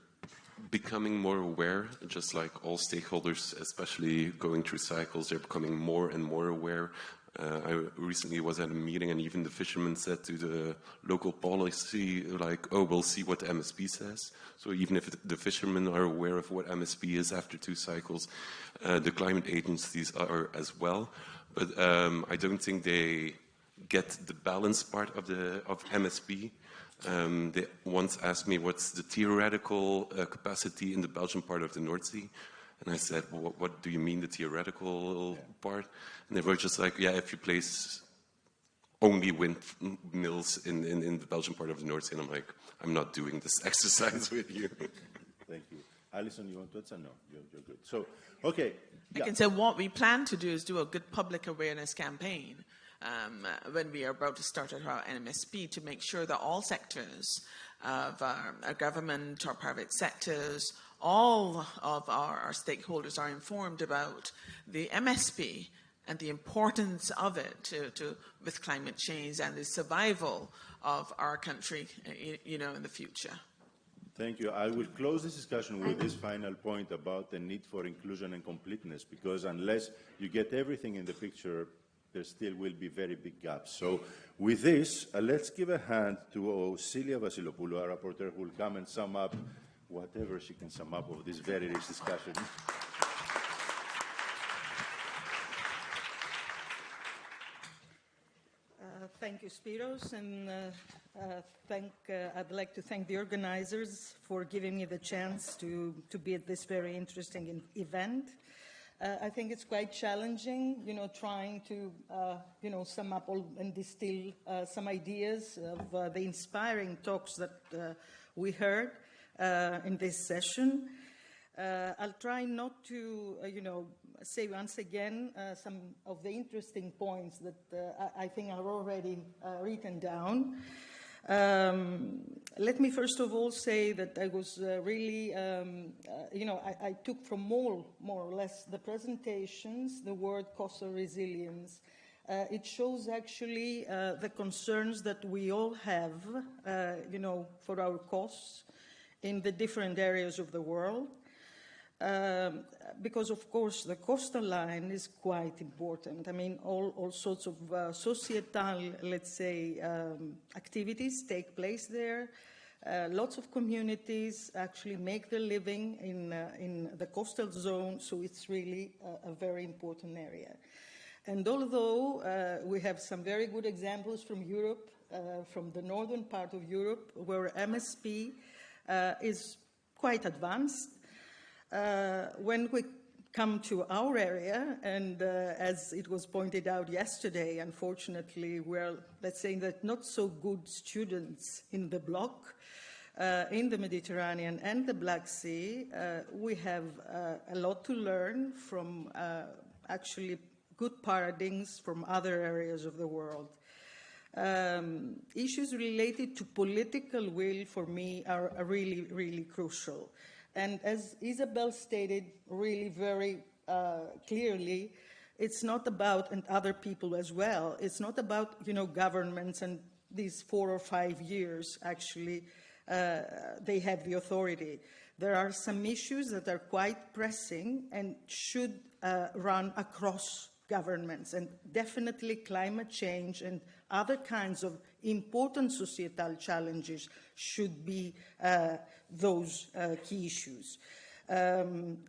becoming more aware, just like all stakeholders, especially going through cycles, they're becoming more and more aware. I recently was at a meeting and even the fishermen said to the local policy, like, oh, we'll see what the MSP says. So even if the fishermen are aware of what MSP is after 2 cycles, the climate agencies are as well. But I don't think they get the balance part of MSP. They once asked me what's the theoretical capacity in the Belgian part of the North Sea. And I said, well, what do you mean the theoretical part? And they were just like, yeah, if you place only windmills in the Belgian part of the North Sea. And I'm like, I'm not doing this exercise with you. Thank you. Alison, you want to answer? No, you're good. So, okay. I can say what we plan to do is do a good public awareness campaign when we are about to start at our MSP to make sure that all sectors of our government or private sectors, all of our stakeholders are informed about the MSP and the importance of it with climate change and the survival of our country, in the future. Thank you. I will close this discussion with this final point about the need for inclusion and completeness, because unless you get everything in the picture, there still will be very big gaps. So with this, let's give a hand to Celia Vasilopoulou, our rapporteur, who will come and sum up whatever she can sum up of this very rich discussion. Thank you, Spiros, and I'd like to thank the organizers for giving me the chance to be at this very interesting event. I think it's quite challenging, trying to, sum up all and distill some ideas of the inspiring talks that we heard in this session. I'll try not to, say once again some of the interesting points that I think are already written down. Let me first of all say that I was really, I took from more or less the presentations the word coastal resilience. It shows actually the concerns that we all have, for our coasts in the different areas of the world. Because, of course, the coastal line is quite important. I mean, all sorts of societal, let's say, activities take place there. Lots of communities actually make their living in the coastal zone, so it's really a very important area. And although we have some very good examples from Europe, from the northern part of Europe, where MSP is quite advanced, when we come to our area, and as it was pointed out yesterday, unfortunately, we're, let's say, that not so good students in the bloc, in the Mediterranean and the Black Sea, we have a lot to learn from actually good paradigms from other areas of the world. Issues related to political will, for me, are really, really crucial. And as Isabel stated really very clearly, it's not about, and other people as well, it's not about, governments and these 4 or 5 years, actually, they have the authority. There are some issues that are quite pressing and should run across governments, and definitely climate change and other kinds of important societal challenges should be those key issues.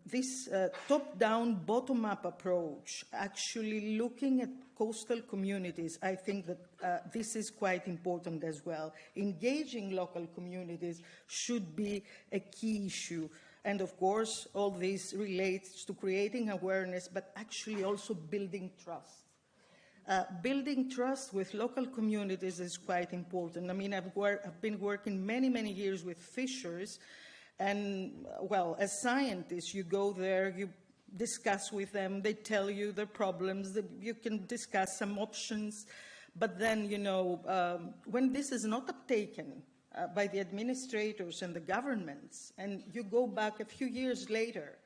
This top-down, bottom-up approach, actually looking at coastal communities, I think that this is quite important as well. Engaging local communities should be a key issue. And of course, all this relates to creating awareness, but actually also building trust. Building trust with local communities is quite important. I mean, I've been working many, many years with fishers, and, well, as scientists, you go there, you discuss with them, they tell you their problems, you can discuss some options, but then, when this is not uptaken by the administrators and the governments, and you go back a few years later,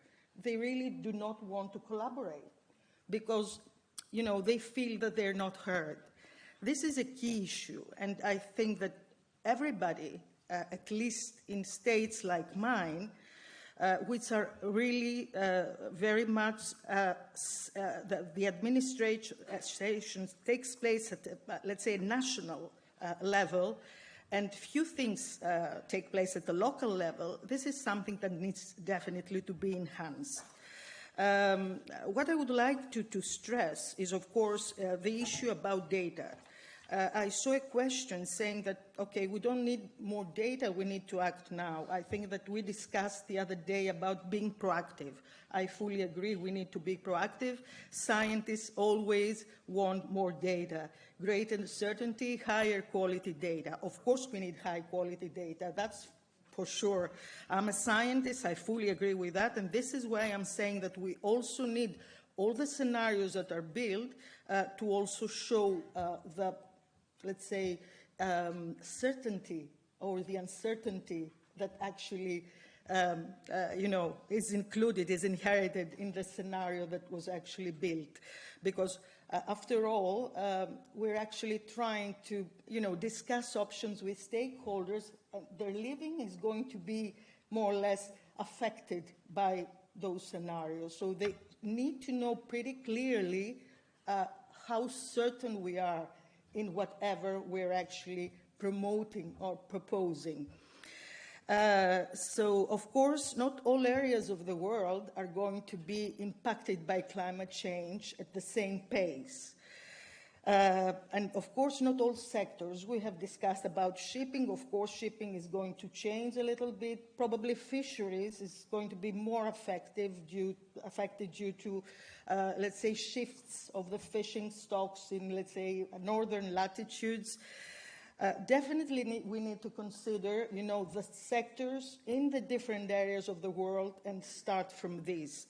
they really do not want to collaborate. because, you know, they feel that they're not heard. This is a key issue, and I think that everybody, at least in states like mine, which are really very much, the administration takes place at, let's say, a national level, and few things take place at the local level. This is something that needs definitely to be enhanced. What I would like to stress is, of course, the issue about data. I saw a question saying that, okay, we don't need more data, we need to act now. I think that we discussed the other day about being proactive. I fully agree, we need to be proactive. Scientists always want more data, greater certainty, higher quality data. Of course, we need high quality data, that's for sure. I'm a scientist, I fully agree with that, and this is why I'm saying that we also need all the scenarios that are built to also show the, let's say, certainty or the uncertainty that actually, you know, is included, is inherited in the scenario that was actually built. Because after all, we're actually trying to, you know, discuss options with stakeholders. Their living is going to be more or less affected by those scenarios. So they need to know pretty clearly how certain we are in whatever we're actually promoting or proposing. So, of course, not all areas of the world are going to be impacted by climate change at the same pace. And, of course, not all sectors. We have discussed about shipping. Of course, shipping is going to change a little bit. Probably fisheries is going to be more affected due to, let's say, shifts of the fishing stocks in, let's say, northern latitudes. Definitely we need to consider, you know, the sectors in the different areas of the world and start from these.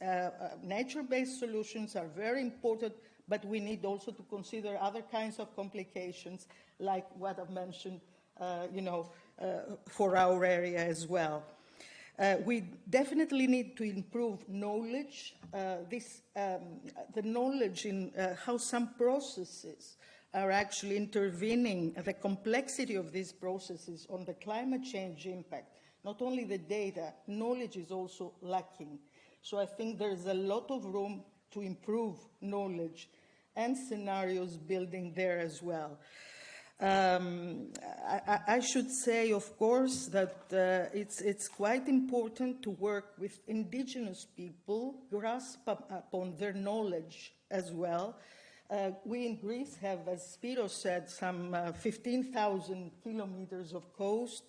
Nature-based solutions are very important, but we need also to consider other kinds of complications, like what I've mentioned, you know, for our area as well. We definitely need to improve knowledge, the knowledge in how some processes are actually intervening, the complexity of these processes on the climate change impact. Not only the data, knowledge is also lacking. So I think there's a lot of room to improve knowledge and scenarios building there as well. I should say, of course, that it's quite important to work with indigenous people, grasp upon their knowledge as well. We in Greece have, as Spiro said, some 15,000 kilometers of coast.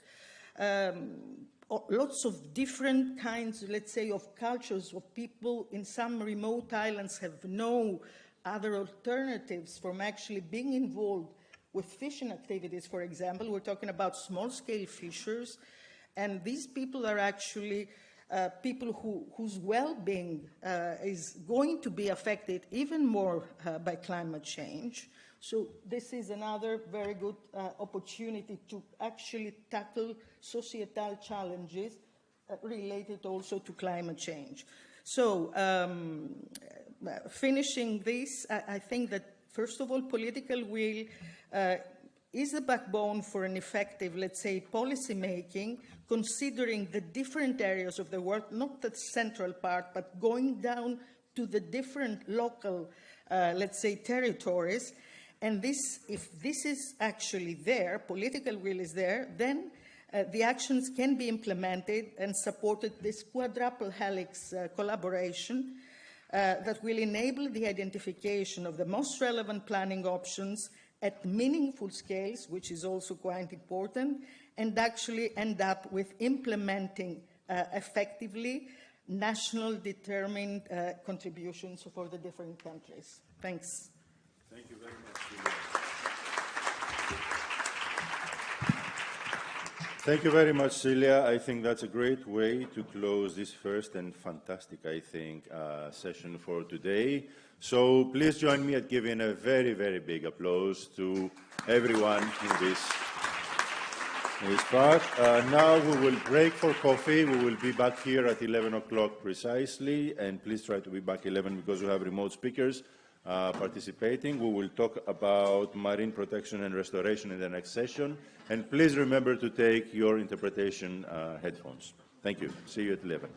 Lots of different kinds, let's say, of cultures of people in some remote islands have no other alternatives from actually being involved with fishing activities, for example. We're talking about small-scale fishers, and these people are actually people whose well-being is going to be affected even more by climate change. So this is another very good opportunity to actually tackle societal challenges related also to climate change. So finishing this, I think that, first of all, political will is the backbone for an effective, let's say, policy making, considering the different areas of the world, not the central part, but going down to the different local, let's say, territories. And this, if this is actually there, political will is there, then the actions can be implemented and supported this quadruple helix collaboration that will enable the identification of the most relevant planning options at meaningful scales, which is also quite important, and actually end up with implementing effectively national determined contributions for the different countries. Thanks. Thank you very much, Celia. Thank you very much, Celia. I think that's a great way to close this first and fantastic, I think, session for today. So please join me at giving a very, very big applause to everyone in this part. Now we will break for coffee. We will be back here at 11 o'clock precisely, and please try to be back 11 because we have remote speakers. participating. We will talk about marine protection and restoration in the next session. And please remember to take your interpretation headphones. Thank you. See you at 11.